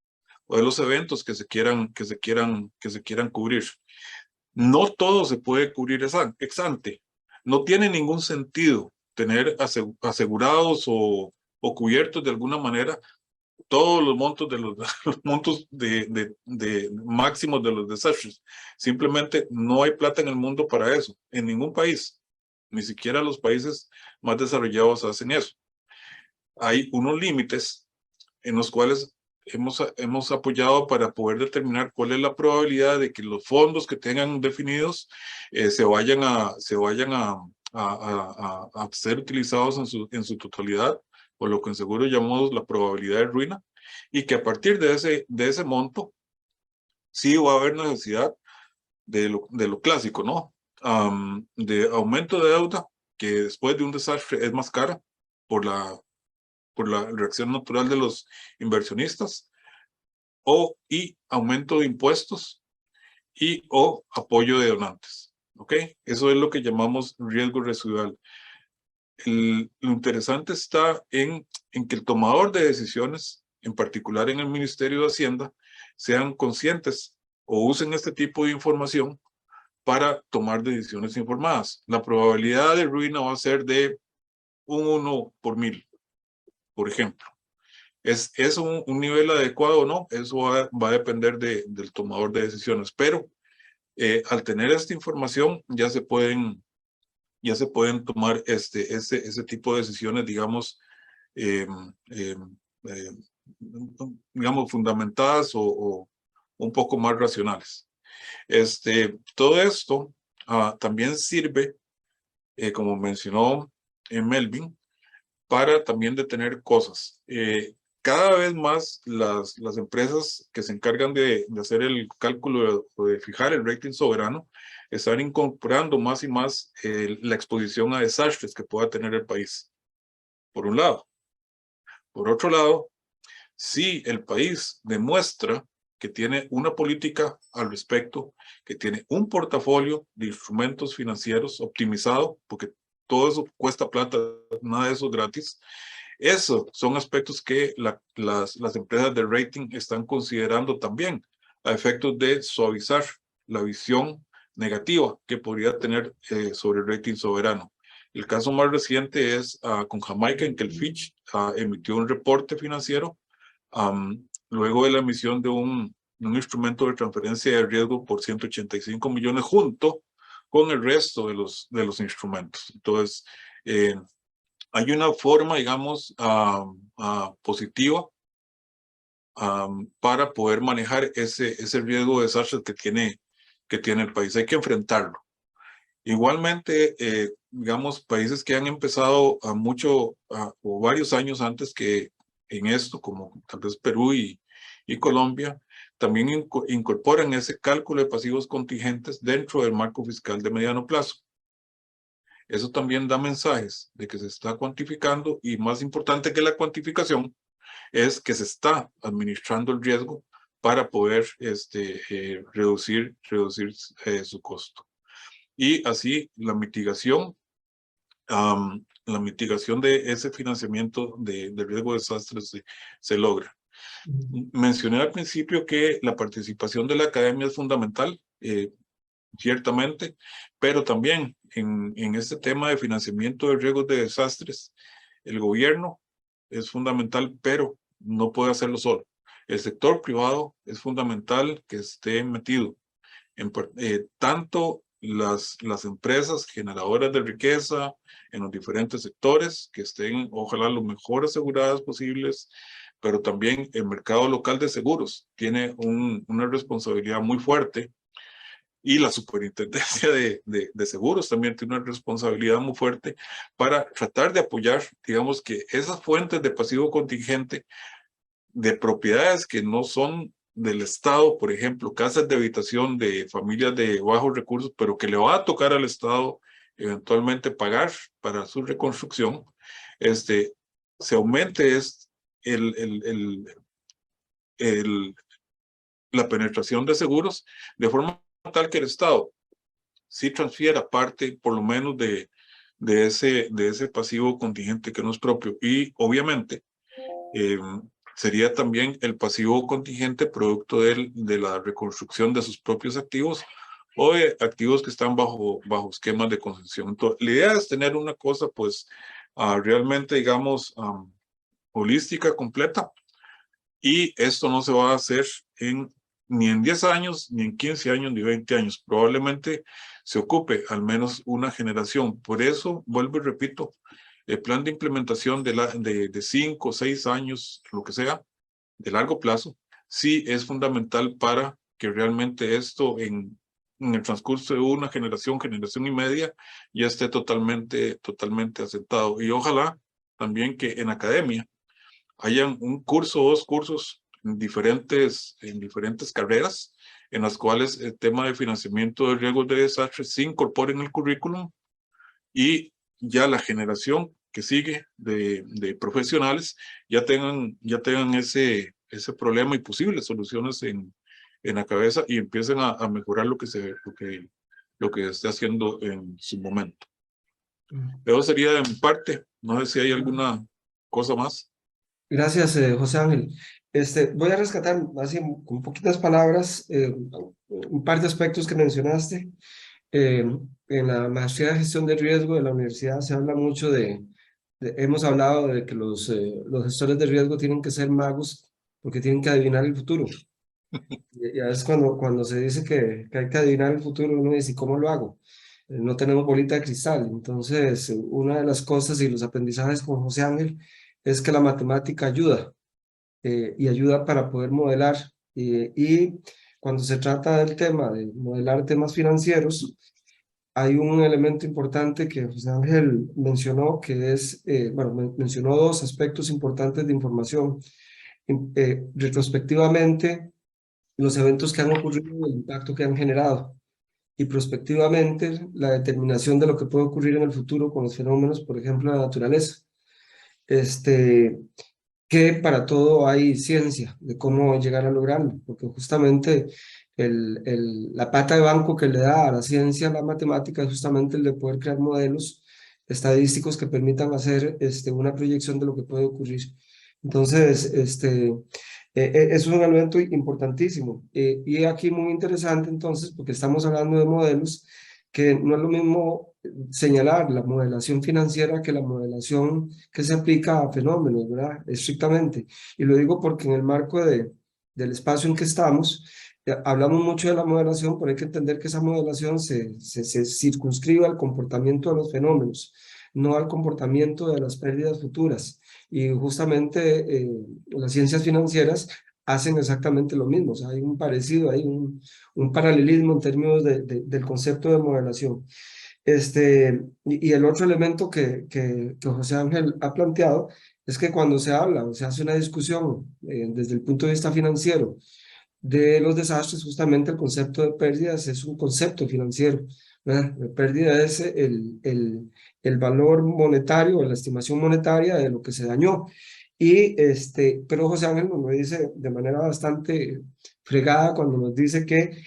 o de los eventos que se quieran cubrir. No todo se puede cubrir ex ante. No tiene ningún sentido tener asegurados o cubiertos de alguna manera todos los montos los montos máximos de los desastres. Simplemente no hay plata en el mundo para eso, en ningún país. Ni siquiera los países más desarrollados hacen eso. Hay unos límites en los cuales hemos apoyado para poder determinar cuál es la probabilidad de que los fondos que tengan definidos se vayan a ser utilizados en su totalidad, por lo que en seguro llamamos la probabilidad de ruina, y que a partir de ese monto sí va a haber necesidad de lo clásico, ¿no? De aumento de deuda, que después de un desastre es más cara por la reacción natural de los inversionistas, y aumento de impuestos o apoyo de donantes. ¿Ok? Eso es lo que llamamos riesgo residual. Lo interesante está en que el tomador de decisiones, en particular en el Ministerio de Hacienda, sean conscientes o usen este tipo de información para tomar decisiones informadas. La probabilidad de ruina va a ser de un 1 por 1000, por ejemplo. ¿Es un nivel adecuado o no? Eso va a depender del tomador de decisiones, pero al tener esta información ya se pueden tomar ese tipo de decisiones, digamos, digamos fundamentadas o un poco más racionales. Todo esto también sirve, como mencionó Melvin, para también detener cosas. Cada vez más las empresas que se encargan de hacer el cálculo o de fijar el rating soberano están incorporando más y más la exposición a desastres que pueda tener el país, por un lado. Por otro lado, si el país demuestra que tiene una política al respecto, que tiene un portafolio de instrumentos financieros optimizado, porque todo eso cuesta plata, nada de eso es gratis. Eso son aspectos que las empresas de rating están considerando también a efectos de suavizar la visión negativa que podría tener sobre el rating soberano. El caso más reciente es con Jamaica, en que el Fitch emitió un reporte financiero luego de la emisión de un instrumento de transferencia de riesgo por 185 millones junto con el resto de los instrumentos. Entonces, hay una forma, digamos, positiva para poder manejar ese riesgo de desastres que tiene el país. Hay que enfrentarlo. Igualmente, digamos, países que han empezado o varios años antes que en esto, como tal vez Perú y Colombia, también incorporan ese cálculo de pasivos contingentes dentro del marco fiscal de mediano plazo. Eso también da mensajes de que se está cuantificando, y más importante que la cuantificación es que se está administrando el riesgo para poder reducir su costo. Y así la mitigación de ese financiamiento de riesgo de desastres se logra. Mencioné al principio que la participación de la academia es fundamental, ciertamente, pero también en este tema de financiamiento de riesgos de desastres, el gobierno es fundamental, pero no puede hacerlo solo. El sector privado es fundamental que esté metido tanto las empresas generadoras de riqueza en los diferentes sectores, que estén ojalá lo mejor aseguradas posibles, pero también el mercado local de seguros tiene una responsabilidad muy fuerte, y la superintendencia de seguros también tiene una responsabilidad muy fuerte para tratar de apoyar, digamos, que esas fuentes de pasivo contingente de propiedades que no son del Estado, por ejemplo, casas de habitación de familias de bajos recursos, pero que le va a tocar al Estado eventualmente pagar para su reconstrucción, se aumente la penetración de seguros de forma tal que el Estado sí transfiera parte, por lo menos, de ese pasivo contingente que no es propio. Y obviamente sería también el pasivo contingente producto de la reconstrucción de sus propios activos o de activos que están bajo esquemas de concesión. Entonces, la idea es tener una cosa, pues, realmente, digamos, holística, completa, y esto no se va a hacer ni en 10 años, ni en 15 años, ni 20 años. Probablemente se ocupe al menos una generación. Por eso, vuelvo y repito, el plan de implementación de 5 o 6 años, lo que sea, de largo plazo, sí es fundamental para que realmente esto en el transcurso de una generación y media, ya esté totalmente asentado. Y ojalá también que en academia hayan un curso o 2 cursos en diferentes carreras, en las cuales el tema de financiamiento de riesgos de desastre se incorpore en el currículum, y ya la generación que sigue de profesionales ya tengan ese problema y posibles soluciones en la cabeza, y empiecen a mejorar lo que esté haciendo en su momento. Eso sería de mi parte. No sé si hay alguna cosa más.
Gracias, José Ángel. Voy a rescatar, así con poquitas palabras, un par de aspectos que mencionaste. En la maestría de gestión de riesgo de la universidad se habla mucho hemos hablado de que los gestores de riesgo tienen que ser magos porque tienen que adivinar el futuro. Y a veces cuando se dice que hay que adivinar el futuro, uno dice, ¿cómo lo hago? No tenemos bolita de cristal. Entonces, una de las cosas y los aprendizajes con José Ángel es que la matemática ayuda, y ayuda para poder modelar. Y cuando se trata del tema de modelar temas financieros, hay un elemento importante que José Ángel mencionó, que es, mencionó dos aspectos importantes de información. Retrospectivamente, los eventos que han ocurrido, el impacto que han generado, y prospectivamente, la determinación de lo que puede ocurrir en el futuro con los fenómenos, por ejemplo, de la naturaleza. Que para todo hay ciencia de cómo llegar a lograrlo, porque justamente la pata de banco que le da a la ciencia, la matemática, es justamente el de poder crear modelos estadísticos que permitan hacer una proyección de lo que puede ocurrir. Entonces, es un elemento importantísimo. Y aquí muy interesante entonces, porque estamos hablando de modelos, que no es lo mismo señalar la modelación financiera que la modelación que se aplica a fenómenos, ¿verdad? Estrictamente. Y lo digo porque en el marco del espacio en que estamos, hablamos mucho de la modelación, pero hay que entender que esa modelación se circunscribe al comportamiento de los fenómenos, no al comportamiento de las pérdidas futuras. Y justamente las ciencias financieras hacen exactamente lo mismo, o sea, hay un parecido, hay un paralelismo en términos del concepto de modelación. Y el otro elemento que José Ángel ha planteado es que cuando se habla o se hace una discusión desde el punto de vista financiero de los desastres, justamente el concepto de pérdidas es un concepto financiero, ¿verdad? La pérdida es el valor monetario, la estimación monetaria de lo que se dañó. Pero José Ángel nos lo dice de manera bastante fregada cuando nos dice que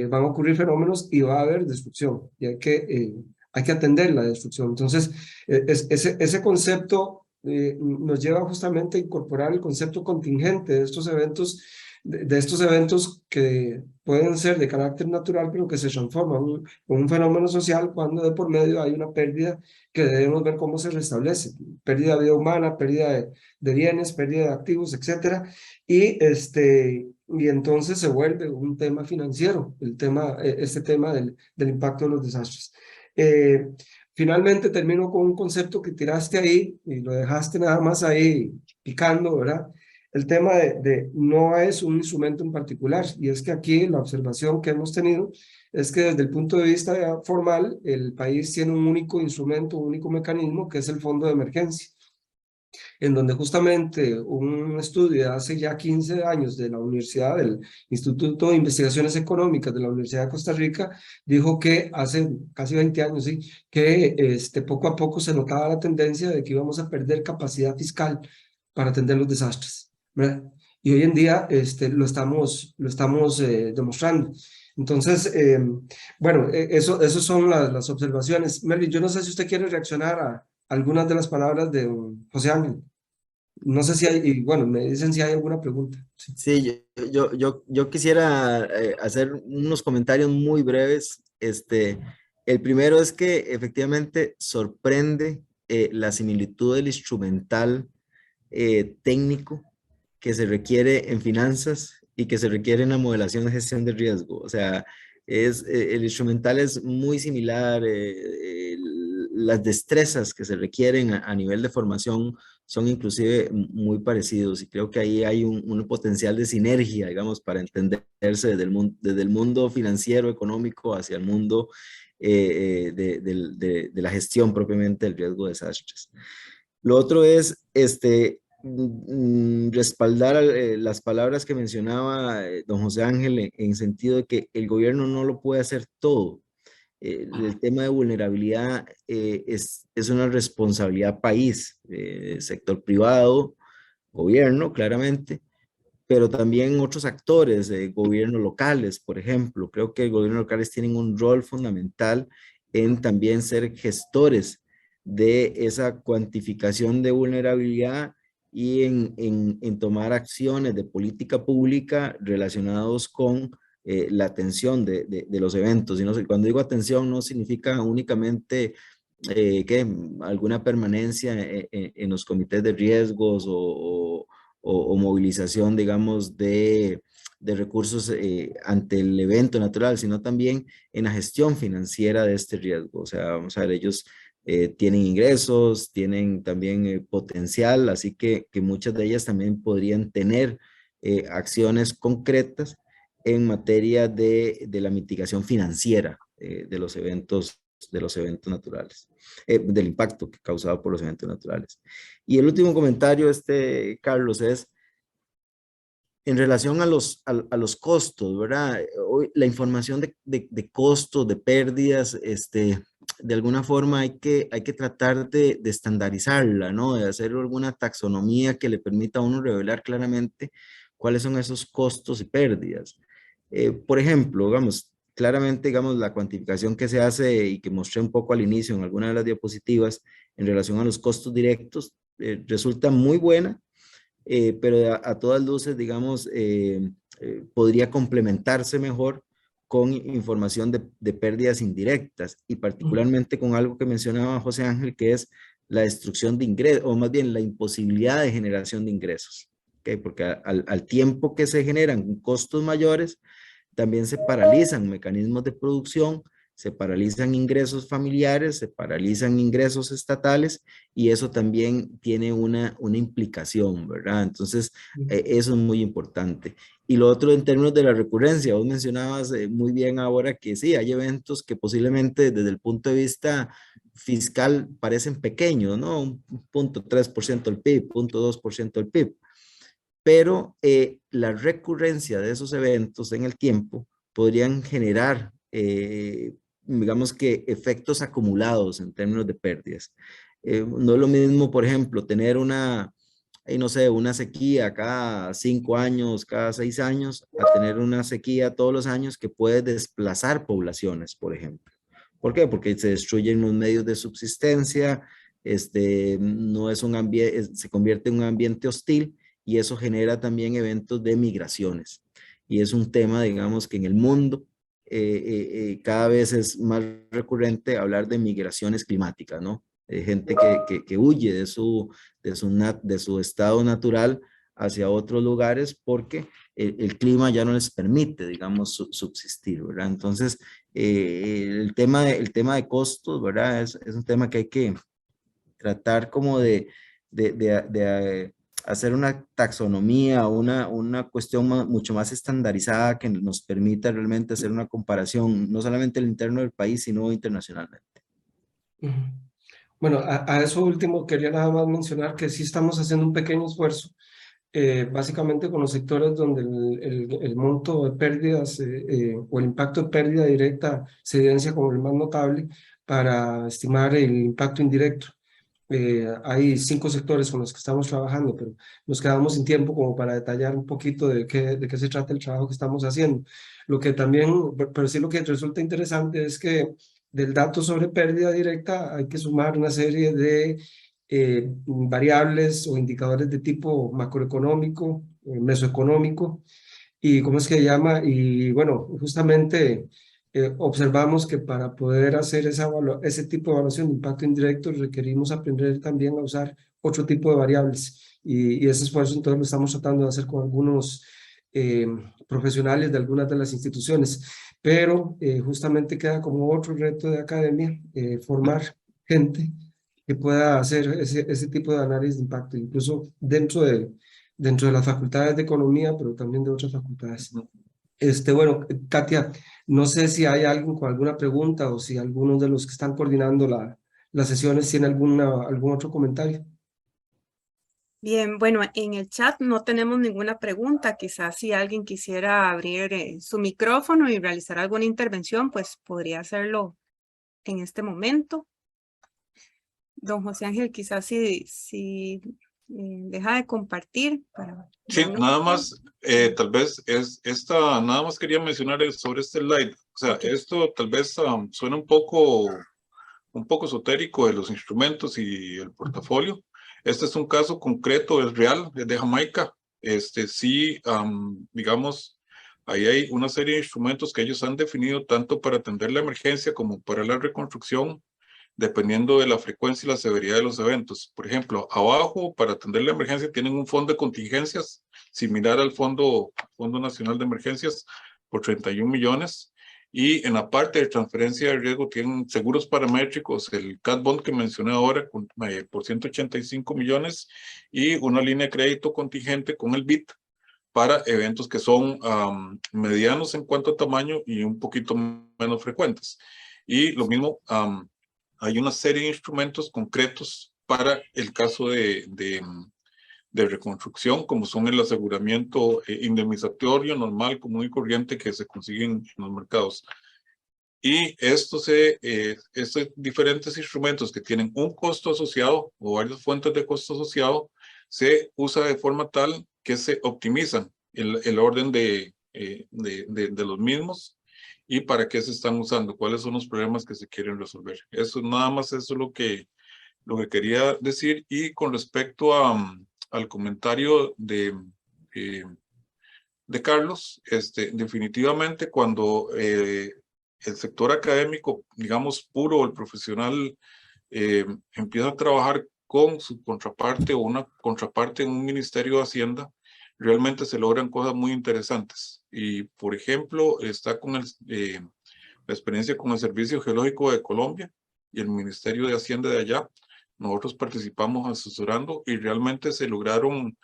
van a ocurrir fenómenos y va a haber destrucción y hay que atender la destrucción. Entonces, ese concepto nos lleva justamente a incorporar el concepto contingente de estos eventos, de estos eventos que pueden ser de carácter natural, pero que se transforman en un fenómeno social cuando de por medio hay una pérdida que debemos ver cómo se restablece. Pérdida de vida humana, pérdida de bienes, pérdida de activos, etcétera. Y entonces se vuelve un tema financiero, este tema del impacto de los desastres. Finalmente termino con un concepto que tiraste ahí y lo dejaste nada más ahí picando, ¿verdad? El tema de no es un instrumento en particular, y es que aquí la observación que hemos tenido es que desde el punto de vista formal el país tiene un único instrumento, un único mecanismo, que es el fondo de emergencia, en donde justamente un estudio de hace ya 15 años de la Universidad, del Instituto de Investigaciones Económicas de la Universidad de Costa Rica, dijo que hace casi 20 años, sí, que poco a poco se notaba la tendencia de que íbamos a perder capacidad fiscal para atender los desastres, ¿verdad? Y hoy en día lo estamos demostrando. Entonces, bueno, eso son las observaciones. Melvin, yo no sé si usted quiere reaccionar a algunas de las palabras de José Ángel. No sé si hay, y bueno, me dicen si hay alguna pregunta. Sí.
Sí, yo quisiera hacer unos comentarios muy breves. El primero es que efectivamente sorprende la similitud del instrumental técnico que se requiere en finanzas y que se requiere en la modelación de gestión de riesgo. O sea, el instrumental es muy similar, las destrezas que se requieren a nivel de formación son inclusive muy parecidos y creo que ahí hay un potencial de sinergia, digamos, para entenderse desde el mundo financiero, económico, hacia el mundo de la gestión propiamente del riesgo de desastres. Lo otro es respaldar las palabras que mencionaba don José Ángel en sentido de que el gobierno no lo puede hacer todo. El tema de vulnerabilidad es una responsabilidad país, sector privado, gobierno, claramente, pero también otros actores, gobiernos locales, por ejemplo. Creo que gobiernos locales tienen un rol fundamental en también ser gestores de esa cuantificación de vulnerabilidad y en tomar acciones de política pública relacionados con la atención de los eventos. Y no sé, cuando digo atención no significa únicamente que alguna permanencia en los comités de riesgos o movilización, digamos, de recursos ante el evento natural, sino también en la gestión financiera de este riesgo. O sea, vamos a ver, ellos tienen ingresos, tienen también potencial, así que muchas de ellas también podrían tener acciones concretas en materia de la mitigación financiera de los eventos naturales, del impacto causado por los eventos naturales. Y el último comentario, Carlos, es en relación a los costos, ¿verdad? Hoy, la información de costos, de pérdidas, de alguna forma hay que tratar de estandarizarla, ¿no? De hacer alguna taxonomía que le permita a uno revelar claramente cuáles son esos costos y pérdidas. Por ejemplo, digamos, claramente, digamos, la cuantificación que se hace y que mostré un poco al inicio en alguna de las diapositivas en relación a los costos directos, resulta muy buena, pero a todas luces, digamos, podría complementarse mejor con información de pérdidas indirectas y particularmente con algo que mencionaba José Ángel, que es la destrucción de ingresos, o más bien la imposibilidad de generación de ingresos, ¿okay? Porque al tiempo que se generan costos mayores, también se paralizan mecanismos de producción, se paralizan ingresos familiares, se paralizan ingresos estatales y eso también tiene una implicación, ¿verdad? Entonces, eso es muy importante. Y lo otro en términos de la recurrencia, vos mencionabas muy bien ahora que sí, hay eventos que posiblemente desde el punto de vista fiscal parecen pequeños, ¿no? Un 0.3% del PIB, 0.2% del PIB, pero la recurrencia de esos eventos en el tiempo podrían generar, digamos que, efectos acumulados en términos de pérdidas. No es lo mismo, por ejemplo, tener no sé, una sequía cada 5 años, cada 6 años, a tener una sequía todos los años que puede desplazar poblaciones, por ejemplo. ¿Por qué? Porque se destruyen los medios de subsistencia, no es un ambiente, se convierte en un ambiente hostil y eso genera también eventos de migraciones. Y es un tema, digamos, que en el mundo cada vez es más recurrente hablar de migraciones climáticas, ¿no? Gente que huye de su estado natural hacia otros lugares porque el clima ya no les permite, digamos, subsistir, ¿verdad? Entonces, el tema de costos, ¿verdad? Es un tema que hay que tratar como de hacer una taxonomía, una cuestión mucho más estandarizada que nos permita realmente hacer una comparación, no solamente el interno del país, sino internacionalmente.
Bueno, a eso último quería nada más mencionar que sí estamos haciendo un pequeño esfuerzo, básicamente con los sectores donde el monto de pérdidas o el impacto de pérdida directa se evidencia como el más notable para estimar el impacto indirecto. Hay 5 sectores con los que estamos trabajando, pero nos quedamos sin tiempo como para detallar un poquito de qué se trata el trabajo que estamos haciendo. Lo que también, pero sí lo que resulta interesante es que del dato sobre pérdida directa hay que sumar una serie de variables o indicadores de tipo macroeconómico, mesoeconómico, y cómo es que se llama, y bueno, justamente observamos que para poder hacer ese tipo de evaluación de impacto indirecto requerimos aprender también a usar otro tipo de variables, y ese esfuerzo entonces lo estamos tratando de hacer con algunos profesionales de algunas de las instituciones, pero justamente queda como otro reto de academia, formar gente que pueda hacer ese tipo de análisis de impacto, incluso dentro de las facultades de economía, pero también de otras facultades. Bueno, Katia, no sé si hay alguien con alguna pregunta o si algunos de los que están coordinando las sesiones tiene algún otro comentario.
Bien, bueno, en el chat no tenemos ninguna pregunta. Quizás si alguien quisiera abrir su micrófono y realizar alguna intervención, pues podría hacerlo en este momento. Don José Ángel, quizás si deja de compartir.
Sí, nada más, tal vez nada más quería mencionar sobre este slide. O sea, esto tal vez suena un poco esotérico de los instrumentos y el portafolio. Este es un caso concreto, es real, es de Jamaica. Sí, digamos, ahí hay una serie de instrumentos que ellos han definido tanto para atender la emergencia como para la reconstrucción, dependiendo de la frecuencia y la severidad de los eventos. Por ejemplo, abajo, para atender la emergencia, tienen un fondo de contingencias similar al Fondo Nacional de Emergencias por 31 millones. Y en la parte de transferencia de riesgo tienen seguros paramétricos, el CAT Bond que mencioné ahora por 185 millones y una línea de crédito contingente con el BIT para eventos que son medianos en cuanto a tamaño y un poquito menos frecuentes. Y lo mismo, hay una serie de instrumentos concretos para el caso de reconstrucción, como son el aseguramiento indemnizatorio normal, común y corriente que se consiguen en los mercados. Y estos diferentes instrumentos que tienen un costo asociado o varias fuentes de costo asociado, se usa de forma tal que se optimizan el orden de los mismos y para qué se están usando, cuáles son los problemas que se quieren resolver. Eso nada más, eso es lo que quería decir. Y con respecto al comentario de Carlos, definitivamente cuando el sector académico, digamos puro, el profesional, empieza a trabajar con su contraparte o una contraparte en un ministerio de Hacienda, realmente se logran cosas muy interesantes. Y, por ejemplo, está con la experiencia con el Servicio Geológico de Colombia y el Ministerio de Hacienda de allá. Nosotros participamos asesorando y realmente se lograron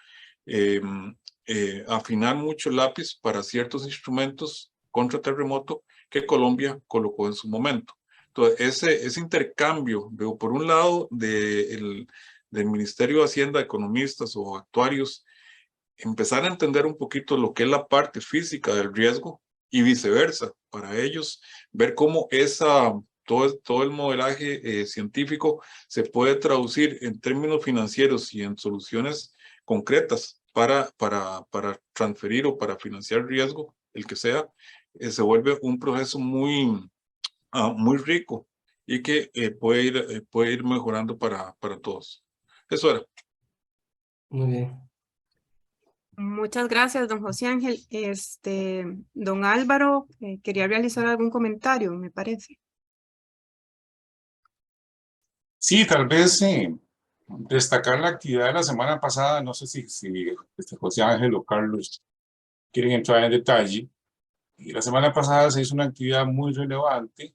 afinar mucho el lápiz para ciertos instrumentos contra terremoto que Colombia colocó en su momento. Entonces, ese intercambio, veo por un lado del Ministerio de Hacienda, economistas o actuarios, empezar a entender un poquito lo que es la parte física del riesgo y viceversa, para ellos, ver cómo todo el modelaje científico se puede traducir en términos financieros y en soluciones concretas para transferir o para financiar riesgo, el que sea, se vuelve un proceso muy rico y que puede ir mejorando para todos. Eso era.
Muy bien.
Muchas gracias, don José Ángel. Don Álvaro, quería realizar algún comentario, me parece.
Sí, tal vez destacar la actividad de la semana pasada. No sé si José Ángel o Carlos quieren entrar en detalle. Y la semana pasada se hizo una actividad muy relevante.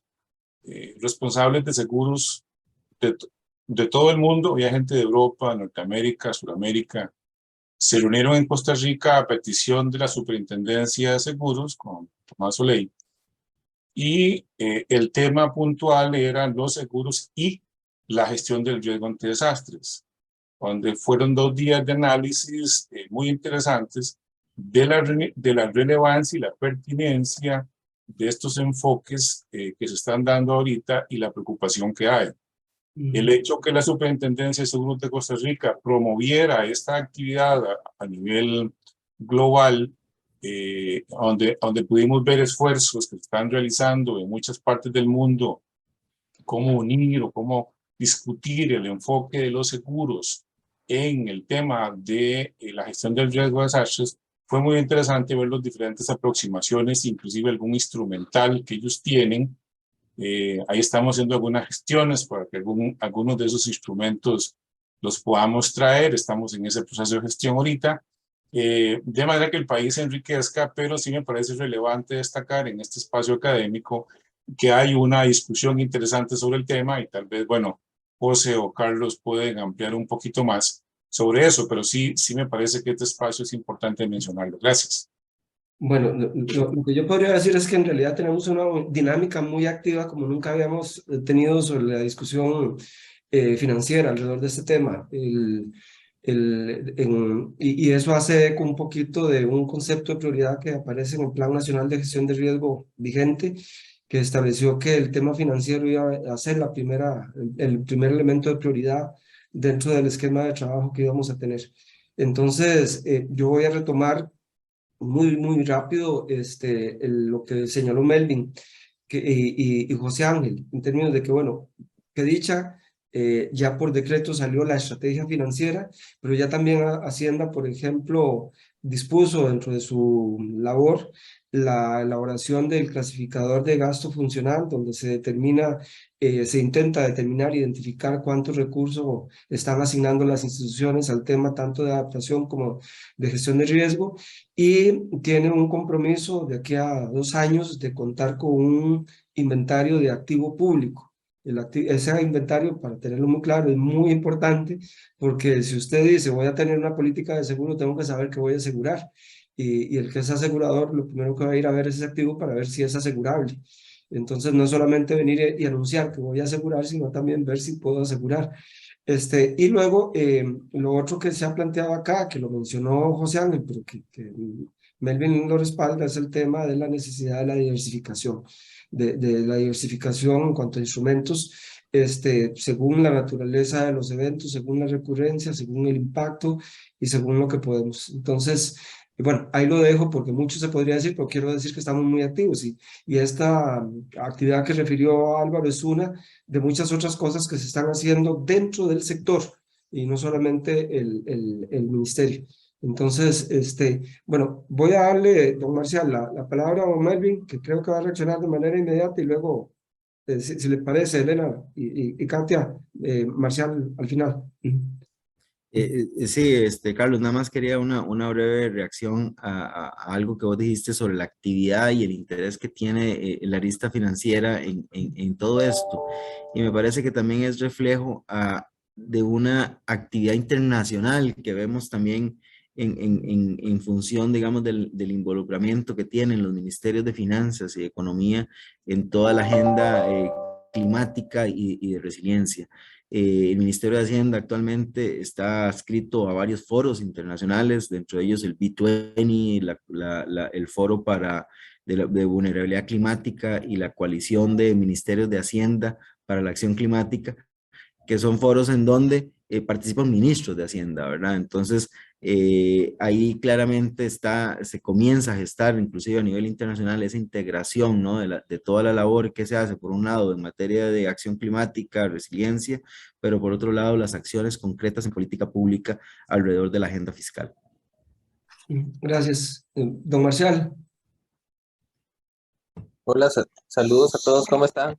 Responsables de seguros de todo el mundo, había gente de Europa, Norteamérica, Sudamérica, se reunieron en Costa Rica a petición de la Superintendencia de Seguros con Tomás Soleil. Y el tema puntual eran los seguros y la gestión del riesgo ante desastres, donde fueron 2 días de análisis muy interesantes de la relevancia y la pertinencia de estos enfoques que se están dando ahorita y la preocupación que hay. El hecho que la Superintendencia de Seguros de Costa Rica promoviera esta actividad a nivel global, donde pudimos ver esfuerzos que se están realizando en muchas partes del mundo, cómo unir o cómo discutir el enfoque de los seguros en el tema de la gestión del riesgo de desastres, fue muy interesante ver las diferentes aproximaciones, inclusive algún instrumental que ellos tienen. Ahí estamos haciendo algunas gestiones para que algunos de esos instrumentos los podamos traer. Estamos en ese proceso de gestión ahorita, de manera que el país se enriquezca, pero sí me parece relevante destacar en este espacio académico que hay una discusión interesante sobre el tema y tal vez, bueno, José o Carlos pueden ampliar un poquito más sobre eso, pero sí me parece que este espacio es importante mencionarlo. Gracias.
Bueno, lo que yo podría decir es que en realidad tenemos una dinámica muy activa como nunca habíamos tenido sobre la discusión financiera alrededor de este tema. Y eso hace eco un poquito de un concepto de prioridad que aparece en el Plan Nacional de Gestión de Riesgo vigente, que estableció que el tema financiero iba a ser el primer elemento de prioridad dentro del esquema de trabajo que íbamos a tener. Entonces, yo voy a retomar muy rápido lo que señaló Melvin y José Ángel, en términos de que, bueno, que dicha, ya por decreto salió la estrategia financiera, pero ya también Hacienda, por ejemplo, dispuso dentro de su labor la elaboración del clasificador de gasto funcional, donde se intenta determinar, identificar cuántos recursos están asignando las instituciones al tema tanto de adaptación como de gestión de riesgo, y tiene un compromiso de aquí a 2 años de contar con un inventario de activo público. Ese inventario, para tenerlo muy claro, es muy importante, porque si usted dice voy a tener una política de seguro, tengo que saber qué voy a asegurar, y el que es asegurador lo primero que va a ir a ver es ese activo para ver si es asegurable. Entonces no solamente venir y anunciar que voy a asegurar, sino también ver si puedo asegurar. Y luego, lo otro que se ha planteado acá, que lo mencionó José Ángel, pero que Melvin lo respalda, es el tema de la necesidad de la diversificación, de la diversificación en cuanto a instrumentos, según la naturaleza de los eventos, según la recurrencia, según el impacto y según lo que podemos. Entonces, Y bueno, ahí lo dejo porque mucho se podría decir, pero quiero decir que estamos muy activos y esta actividad que refirió Álvaro es una de muchas otras cosas que se están haciendo dentro del sector y no solamente el ministerio. Entonces, bueno, voy a darle, don Marcial, la palabra a don Melvin, que creo que va a reaccionar de manera inmediata y luego, si le parece, Elena y Katia, Marcial al final.
Sí, Carlos, nada más quería una breve reacción a algo que vos dijiste sobre la actividad y el interés que tiene la arista financiera en todo esto. Y me parece que también es reflejo de una actividad internacional que vemos también en función, digamos, del involucramiento que tienen los ministerios de Finanzas y de Economía en toda la agenda climática y de resiliencia. El Ministerio de Hacienda actualmente está adscrito a varios foros internacionales, dentro de ellos el B20, el foro de vulnerabilidad climática y la coalición de ministerios de Hacienda para la acción climática, que son foros en donde participan ministros de Hacienda, ¿verdad? Entonces, ahí claramente se comienza a gestar, inclusive a nivel internacional, esa integración, ¿no? De toda la labor que se hace, por un lado, en materia de acción climática, resiliencia, pero por otro lado, las acciones concretas en política pública alrededor de la agenda fiscal.
Gracias. Don Marcial.
Hola, saludos a todos, ¿cómo están?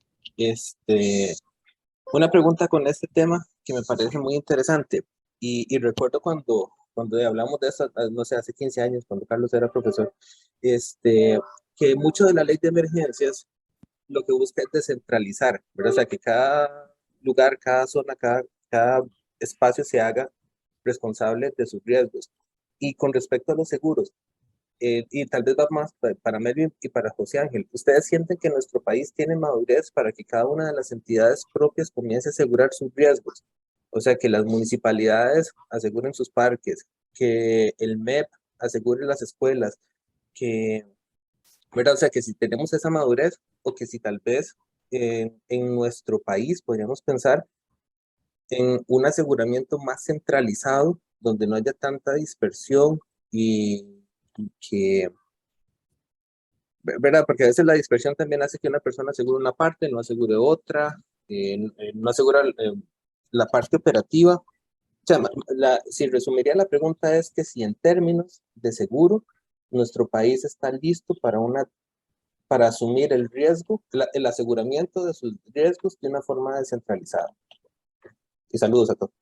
Una pregunta con este tema que me parece muy interesante y recuerdo cuando hablamos de eso, no sé, hace 15 años, cuando Carlos era profesor, que mucho de la ley de emergencias lo que busca es descentralizar, ¿verdad? O sea, que cada lugar, cada zona, cada espacio se haga responsable de sus riesgos. Y con respecto a los seguros, y tal vez va más para Melvin y para José Ángel, ¿ustedes sienten que nuestro país tiene madurez para que cada una de las entidades propias comience a asegurar sus riesgos? O sea, que las municipalidades aseguren sus parques, que el MEP asegure las escuelas, que, ¿verdad? O sea, que si tenemos esa madurez o que si tal vez en nuestro país podríamos pensar en un aseguramiento más centralizado, donde no haya tanta dispersión y que, ¿verdad? Porque a veces la dispersión también hace que una persona asegure una parte, no asegure otra, no asegura la parte operativa. O sea, si resumiría la pregunta es que si en términos de seguro, nuestro país está listo para asumir el riesgo, el aseguramiento de sus riesgos de una forma descentralizada. Y saludos a todos.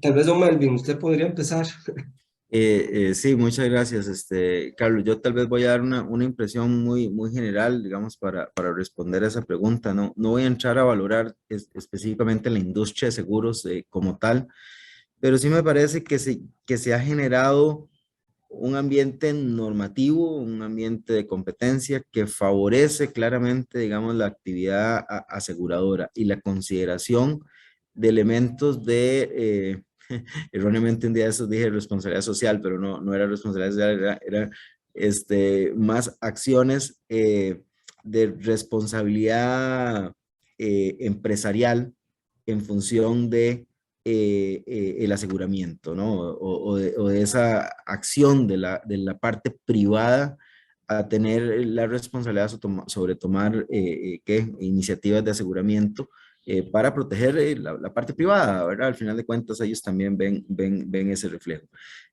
Tal vez don Melvin, usted podría empezar.
Sí, muchas gracias, Carlos. Yo tal vez voy a dar una impresión muy general, digamos, para responder a esa pregunta. No voy a entrar a valorar específicamente la industria de seguros como tal, pero sí me parece que se ha generado un ambiente normativo, un ambiente de competencia que favorece claramente, digamos, la actividad aseguradora y la consideración de elementos de, erróneamente un día de esos dije responsabilidad social, pero no era responsabilidad social, era más acciones de responsabilidad empresarial en función de el aseguramiento, ¿no? O de esa acción de la parte privada a tener la responsabilidad sobre tomar iniciativas de aseguramiento para proteger la parte privada, ¿verdad? Al final de cuentas ellos también ven ese reflejo.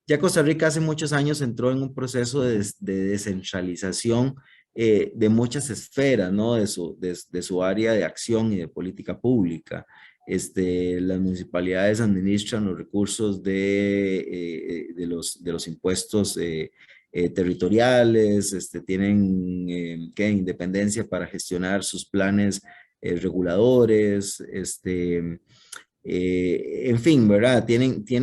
Ya Costa Rica hace muchos años entró en un proceso de descentralización de muchas esferas, ¿no? De su área de acción y de política pública. Las municipalidades administran los recursos de los impuestos territoriales, tienen independencia para gestionar sus planes reguladores, en fin, ¿verdad? Tienen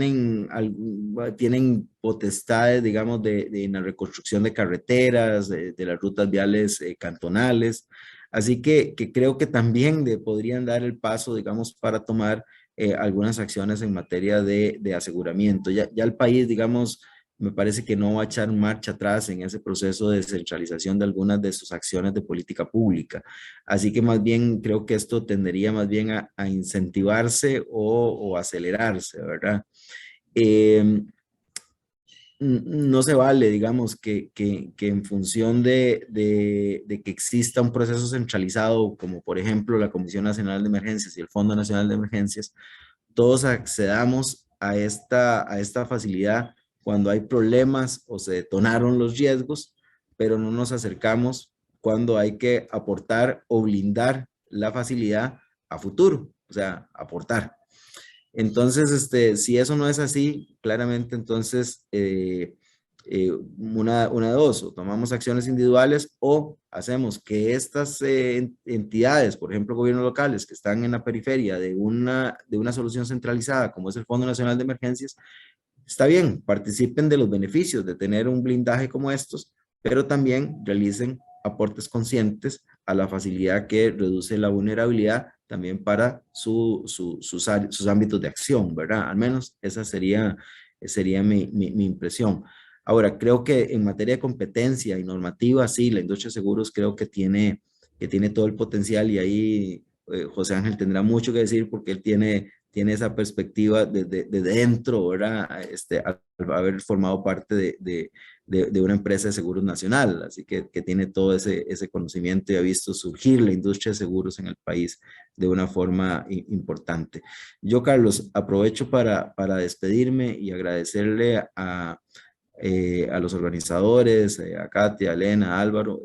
potestades, digamos, en la reconstrucción de carreteras, de las rutas viales cantonales. Así que creo que también podrían dar el paso, digamos, para tomar algunas acciones en materia de aseguramiento. Ya el país, digamos, me parece que no va a echar marcha atrás en ese proceso de descentralización de algunas de sus acciones de política pública. Así que más bien creo que esto tendería más bien a incentivarse o acelerarse, ¿verdad? No se vale, digamos, que en función de que exista un proceso centralizado, como por ejemplo la Comisión Nacional de Emergencias y el Fondo Nacional de Emergencias, todos accedamos a esta facilidad cuando hay problemas o se detonaron los riesgos, pero no nos acercamos cuando hay que aportar o blindar la facilidad a futuro, o sea, aportar. Entonces, si eso no es así, claramente entonces una de dos, o tomamos acciones individuales o hacemos que estas entidades, por ejemplo, gobiernos locales que están en la periferia de una solución centralizada como es el Fondo Nacional de Emergencias, está bien, participen de los beneficios de tener un blindaje como estos, pero también realicen aportes conscientes a la facilidad que reduce la vulnerabilidad también para sus ámbitos de acción, ¿verdad? Al menos esa sería mi impresión. Ahora, creo que en materia de competencia y normativa, sí, la industria de seguros creo que tiene todo el potencial y ahí José Ángel tendrá mucho que decir porque él tiene esa perspectiva de dentro, ¿verdad? Al haber formado parte de una empresa de seguros nacional, así que tiene todo ese conocimiento y ha visto surgir la industria de seguros en el país de una forma importante. Yo, Carlos, aprovecho para despedirme y agradecerle a los organizadores, a Katia, a Elena, a Álvaro,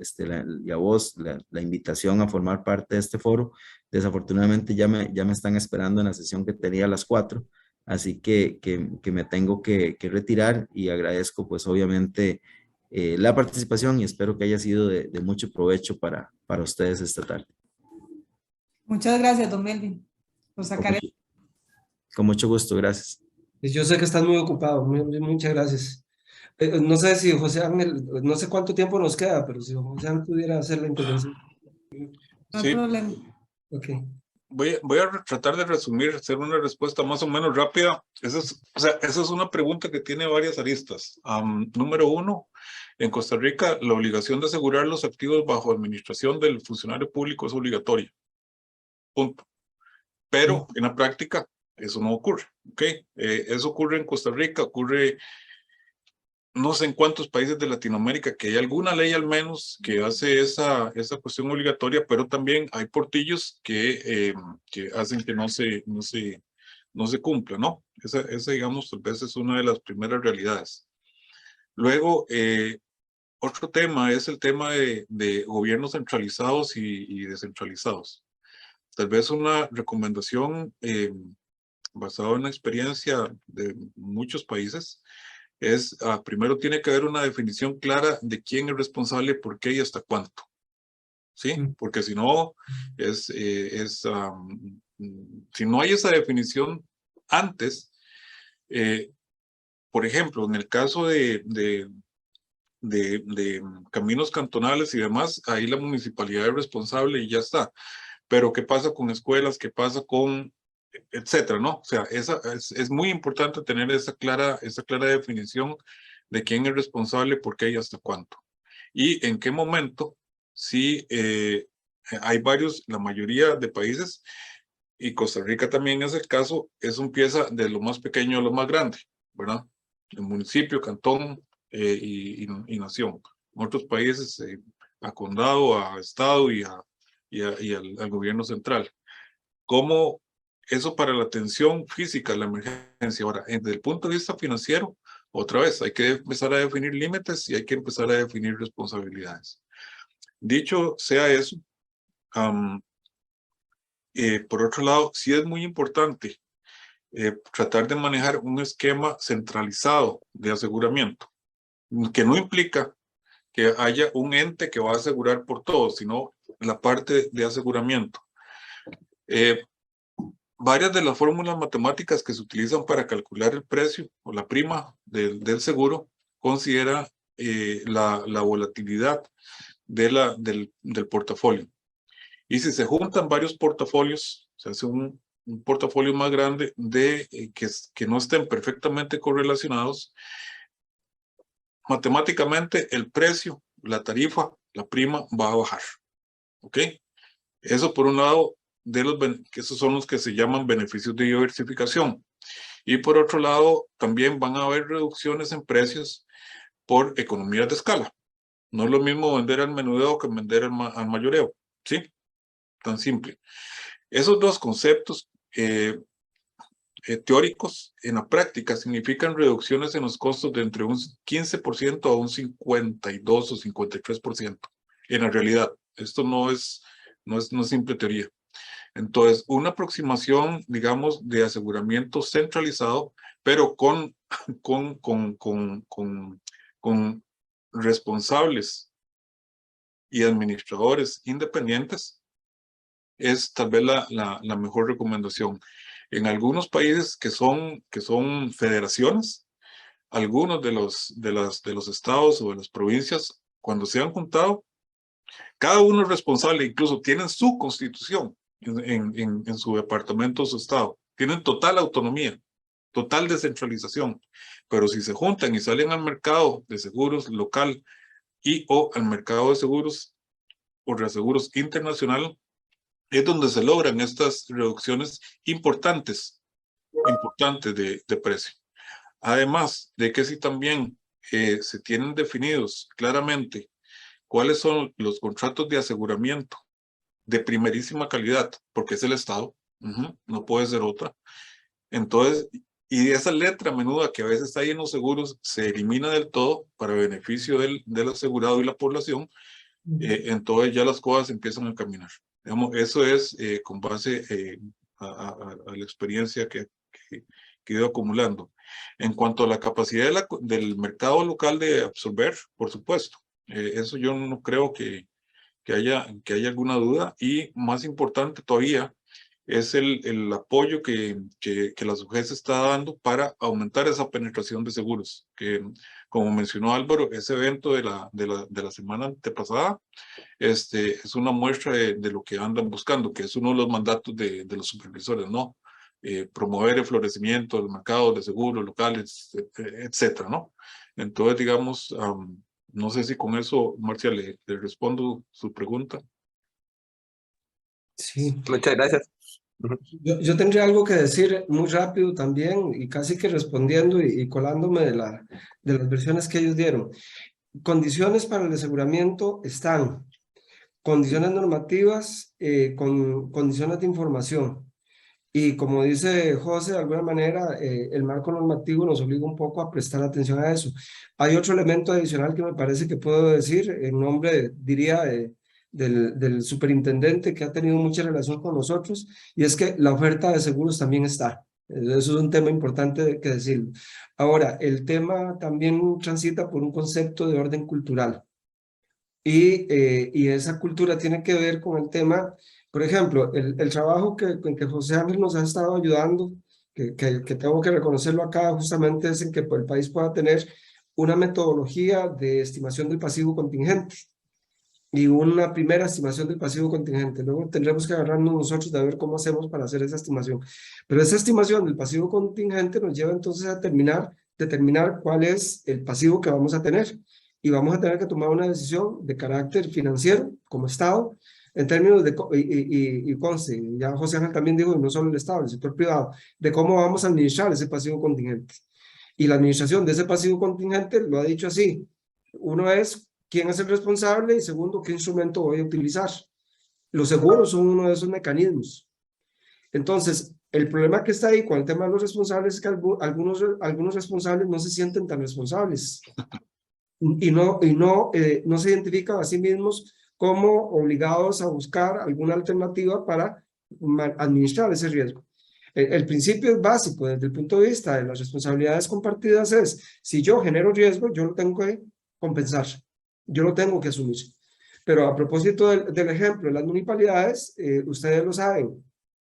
y a vos la invitación a formar parte de este foro. Desafortunadamente ya me están esperando en la sesión que tenía a las 4, así que me tengo que retirar y agradezco pues obviamente la participación y espero que haya sido de mucho provecho para ustedes esta tarde.
Muchas gracias, don Melvin, por sacar el...
Con mucho gusto, gracias.
Yo sé que estás muy ocupado, muchas gracias. No sé si José Ángel, no sé cuánto tiempo nos queda, pero si José Ángel pudiera hacer la intervención.
No hay
Sí,
problema.
Ok.
voy a tratar de resumir, hacer una respuesta más o menos rápida. Esa es una pregunta que tiene varias aristas. Número uno, en Costa Rica, la obligación de asegurar los activos bajo administración del funcionario público es obligatoria. Punto. Pero en la práctica, eso no ocurre. ¿Ok? Eso ocurre en Costa Rica, ocurre no sé en cuántos países de Latinoamérica que hay alguna ley al menos que hace esa cuestión obligatoria, pero también hay portillos que hacen que no se cumpla, ¿no? Esa, digamos, tal vez es una de las primeras realidades. Luego, otro tema es el tema de gobiernos centralizados y descentralizados. Tal vez una recomendación basada en la experiencia de muchos países es, primero tiene que haber una definición clara de quién es responsable, por qué y hasta cuánto. ¿Sí? Porque si no, si no hay esa definición antes, por ejemplo, en el caso de caminos cantonales y demás, ahí la municipalidad es responsable y ya está. Pero ¿qué pasa con escuelas? ¿Qué pasa con etcétera, ¿no? O sea, es muy importante tener esa clara definición de quién es responsable, por qué y hasta cuánto. Y en qué momento, si hay varios, la mayoría de países, y Costa Rica también es el caso, eso empieza de lo más pequeño a lo más grande, ¿verdad? El municipio, cantón y nación. En otros países, a condado, a estado y al gobierno central. ¿Cómo eso para la atención física, la emergencia? Ahora, desde el punto de vista financiero, otra vez, hay que empezar a definir límites y hay que empezar a definir responsabilidades. Dicho sea eso, por otro lado, sí es muy importante tratar de manejar un esquema centralizado de aseguramiento, que no implica que haya un ente que va a asegurar por todo, sino la parte de aseguramiento. Varias de las fórmulas matemáticas que se utilizan para calcular el precio o la prima del seguro considera la volatilidad del portafolio. Y si se juntan varios portafolios, se hace un portafolio más grande que no estén perfectamente correlacionados, matemáticamente el precio, la tarifa, la prima va a bajar. ¿Ok? Eso por un lado, que esos son los que se llaman beneficios de diversificación. Y por otro lado, también van a haber reducciones en precios por economías de escala. No es lo mismo vender al menudeo que vender al mayoreo, ¿sí? Tan simple. Esos dos conceptos teóricos en la práctica significan reducciones en los costos de entre un 15% a un 52 o 53% en la realidad. Esto no es simple teoría. Entonces, una aproximación, digamos, de aseguramiento centralizado, pero con responsables y administradores independientes, es tal vez la mejor recomendación. En algunos países que son federaciones, algunos de los estados o de las provincias, cuando se han juntado, cada uno es responsable, incluso tienen su constitución en su departamento o su estado. Tienen total autonomía, total descentralización. Pero si se juntan y salen al mercado de seguros local y o al mercado de seguros o reaseguros internacional, es donde se logran estas reducciones importantes de precio. Además de que si también se tienen definidos claramente cuáles son los contratos de aseguramiento de primerísima calidad, porque es el Estado, no puede ser otra. Entonces, y esa letra menuda que a veces está ahí en los seguros se elimina del todo para beneficio del asegurado y la población, entonces ya las cosas empiezan a caminar. Digamos, eso es con base a la experiencia que he ido acumulando. En cuanto a la capacidad del mercado local de absorber, por supuesto, eso yo no creo que haya alguna duda, y más importante todavía es el apoyo que la SUGES está dando para aumentar esa penetración de seguros, que como mencionó Álvaro, ese evento de la semana antepasada es una muestra de lo que andan buscando, que es uno de los mandatos de los supervisores, ¿no? Promover el florecimiento del mercado de seguros locales, etcétera, ¿no? Entonces, digamos, no sé si con eso, Marcia, le respondo su pregunta.
Sí.
Muchas gracias.
Yo tendría algo que decir muy rápido también, y casi que respondiendo y colándome de las versiones que ellos dieron. Condiciones para el aseguramiento están, condiciones normativas, con condiciones de información. Y como dice José, de alguna manera, el marco normativo nos obliga un poco a prestar atención a eso. Hay otro elemento adicional que me parece que puedo decir en nombre, diría, del superintendente, que ha tenido mucha relación con nosotros, y es que la oferta de seguros también está. Eso es un tema importante que decirlo. Ahora, el tema también transita por un concepto de orden cultural. Y esa cultura tiene que ver con el tema, por ejemplo, el trabajo que José Ángel nos ha estado ayudando, que tengo que reconocerlo acá, justamente es en que el país pueda tener una metodología de estimación del pasivo contingente y una primera estimación del pasivo contingente. Luego tendremos que agarrarnos nosotros de ver cómo hacemos para hacer esa estimación. Pero esa estimación del pasivo contingente nos lleva entonces a determinar cuál es el pasivo que vamos a tener. Y vamos a tener que tomar una decisión de carácter financiero como Estado, en términos de, y conste, ya José Ángel también dijo, no solo el Estado, el sector privado, de cómo vamos a administrar ese pasivo contingente. Y la administración de ese pasivo contingente lo ha dicho así: uno es quién es el responsable, y segundo, qué instrumento voy a utilizar. Los seguros son uno de esos mecanismos. Entonces, el problema que está ahí con el tema de los responsables es que algunos responsables no se sienten tan responsables y no se identifican a sí mismos como obligados a buscar alguna alternativa para administrar ese riesgo. El principio es básico desde el punto de vista de las responsabilidades compartidas: es, si yo genero riesgo, yo lo tengo que compensar, yo lo tengo que asumir. Pero a propósito del ejemplo de las municipalidades, ustedes lo saben,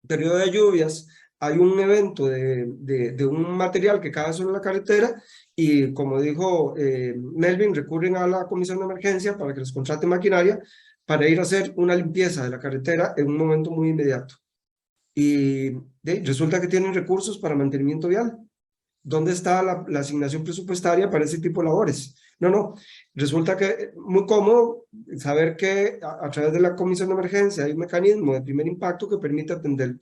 periodo de lluvias, hay un evento de un material que cae sobre la carretera, y como dijo Melvin, recurren a la comisión de emergencia para que les contrate maquinaria para ir a hacer una limpieza de la carretera en un momento muy inmediato. Y resulta que tienen recursos para mantenimiento vial. ¿Dónde está la asignación presupuestaria para ese tipo de labores? No, resulta que muy cómodo saber que a través de la comisión de emergencia hay un mecanismo de primer impacto que permite atender.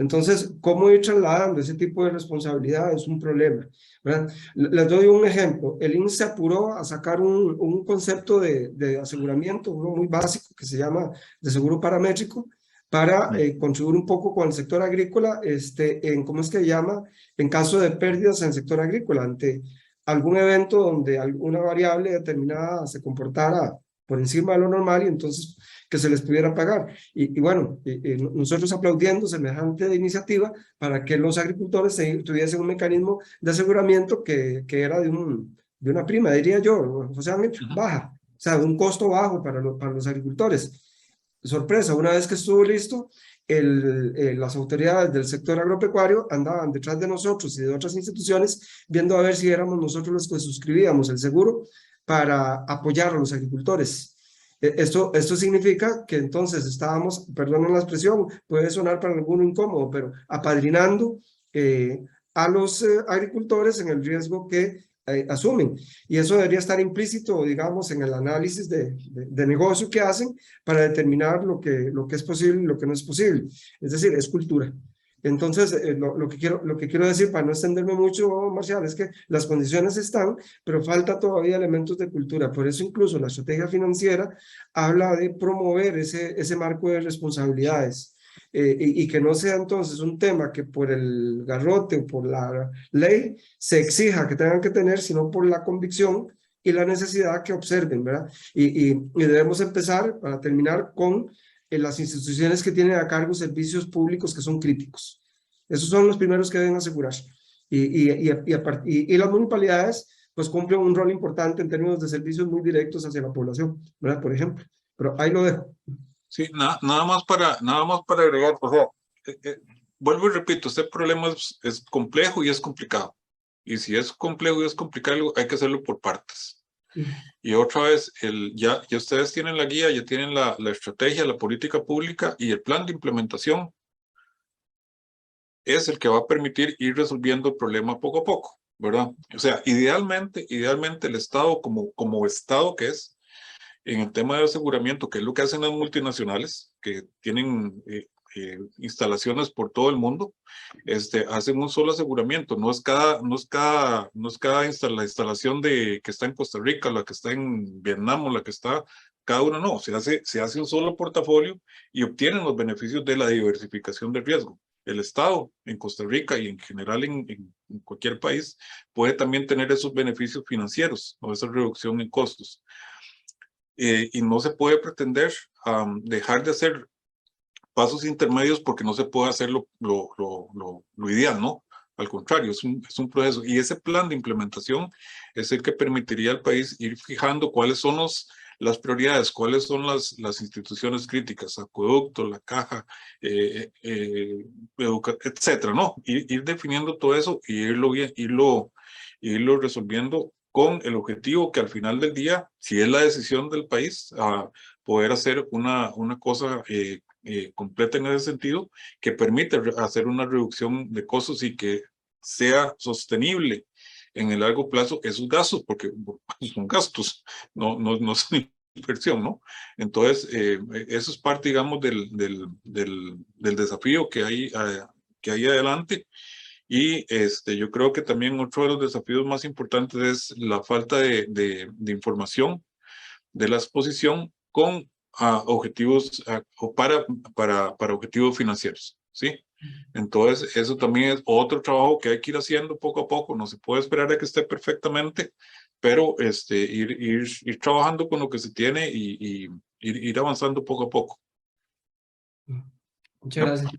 Entonces, ¿cómo ir trasladando ese tipo de responsabilidad? Es un problema, ¿verdad? Les doy un ejemplo. El INSS se apuró a sacar un concepto de aseguramiento, uno muy básico, que se llama de seguro paramétrico, para contribuir un poco con el sector agrícola, en, ¿cómo es que se llama? En caso de pérdidas en el sector agrícola, ante algún evento donde alguna variable determinada se comportara por encima de lo normal y entonces que se les pudiera pagar. Y bueno, nosotros aplaudiendo semejante iniciativa para que los agricultores tuviesen un mecanismo de aseguramiento que era de una prima, diría yo, socialmente baja, o sea, de un costo bajo para los agricultores. Sorpresa, una vez que estuvo listo, las autoridades del sector agropecuario andaban detrás de nosotros y de otras instituciones viendo a ver si éramos nosotros los que suscribíamos el seguro para apoyar a los agricultores. Esto significa que entonces estábamos, perdonen la expresión, puede sonar para alguno incómodo, pero apadrinando a los agricultores en el riesgo que asumen. Y eso debería estar implícito, digamos, en el análisis de negocio que hacen para determinar lo que es posible y lo que no es posible. Es decir, es cultura. Entonces, lo que quiero decir, para no extenderme mucho, Marcial, es que las condiciones están, pero falta todavía elementos de cultura. Por eso incluso la estrategia financiera habla de promover ese marco de responsabilidades. Y que no sea entonces un tema que por el garrote o por la ley se exija que tengan que tener, sino por la convicción y la necesidad que observen, ¿verdad? Y debemos empezar, para terminar, con las instituciones que tienen a cargo servicios públicos que son críticos. Esos son los primeros que deben asegurar. Y las municipalidades pues cumplen un rol importante en términos de servicios muy directos hacia la población, ¿verdad? Por ejemplo. Pero ahí lo dejo.
Sí, nada más para agregar, o sea, vuelvo y repito, este problema es complejo y es complicado. Y si es complejo y es complicado, hay que hacerlo por partes. Y otra vez, ya ustedes tienen la guía, ya tienen la estrategia, la política pública y el plan de implementación es el que va a permitir ir resolviendo el problema poco a poco, ¿verdad? O sea, idealmente el Estado como Estado que es, en el tema de aseguramiento, que es lo que hacen las multinacionales, que tienen instalaciones por todo el mundo, hacen un solo aseguramiento, no es cada la instalación que está en Costa Rica, la que está en Vietnam o la que está, cada una no, se hace un solo portafolio y obtienen los beneficios de la diversificación de riesgo. El Estado en Costa Rica y en general en cualquier país puede también tener esos beneficios financieros o esa reducción en costos. Y no se puede pretender dejar de hacer pasos intermedios porque no se puede hacer lo ideal, ¿no? Al contrario, es un proceso. Y ese plan de implementación es el que permitiría al país ir fijando cuáles son las prioridades, cuáles son las instituciones críticas, acueducto, la caja, etcétera, ¿no? Ir definiendo todo eso y irlo resolviendo con el objetivo que al final del día, si es la decisión del país, poder hacer una cosa completa en ese sentido, que permite hacer una reducción de costos y que sea sostenible en el largo plazo esos gastos, porque son gastos, no son inversión, ¿no? Entonces, eso es parte, digamos, del desafío que hay adelante. Y yo creo que también otro de los desafíos más importantes es la falta de información de la exposición con objetivos o para objetivos financieros, ¿sí? Entonces, eso también es otro trabajo que hay que ir haciendo poco a poco. No se puede esperar a que esté perfectamente, pero ir trabajando con lo que se tiene y ir avanzando poco a poco.
Muchas gracias.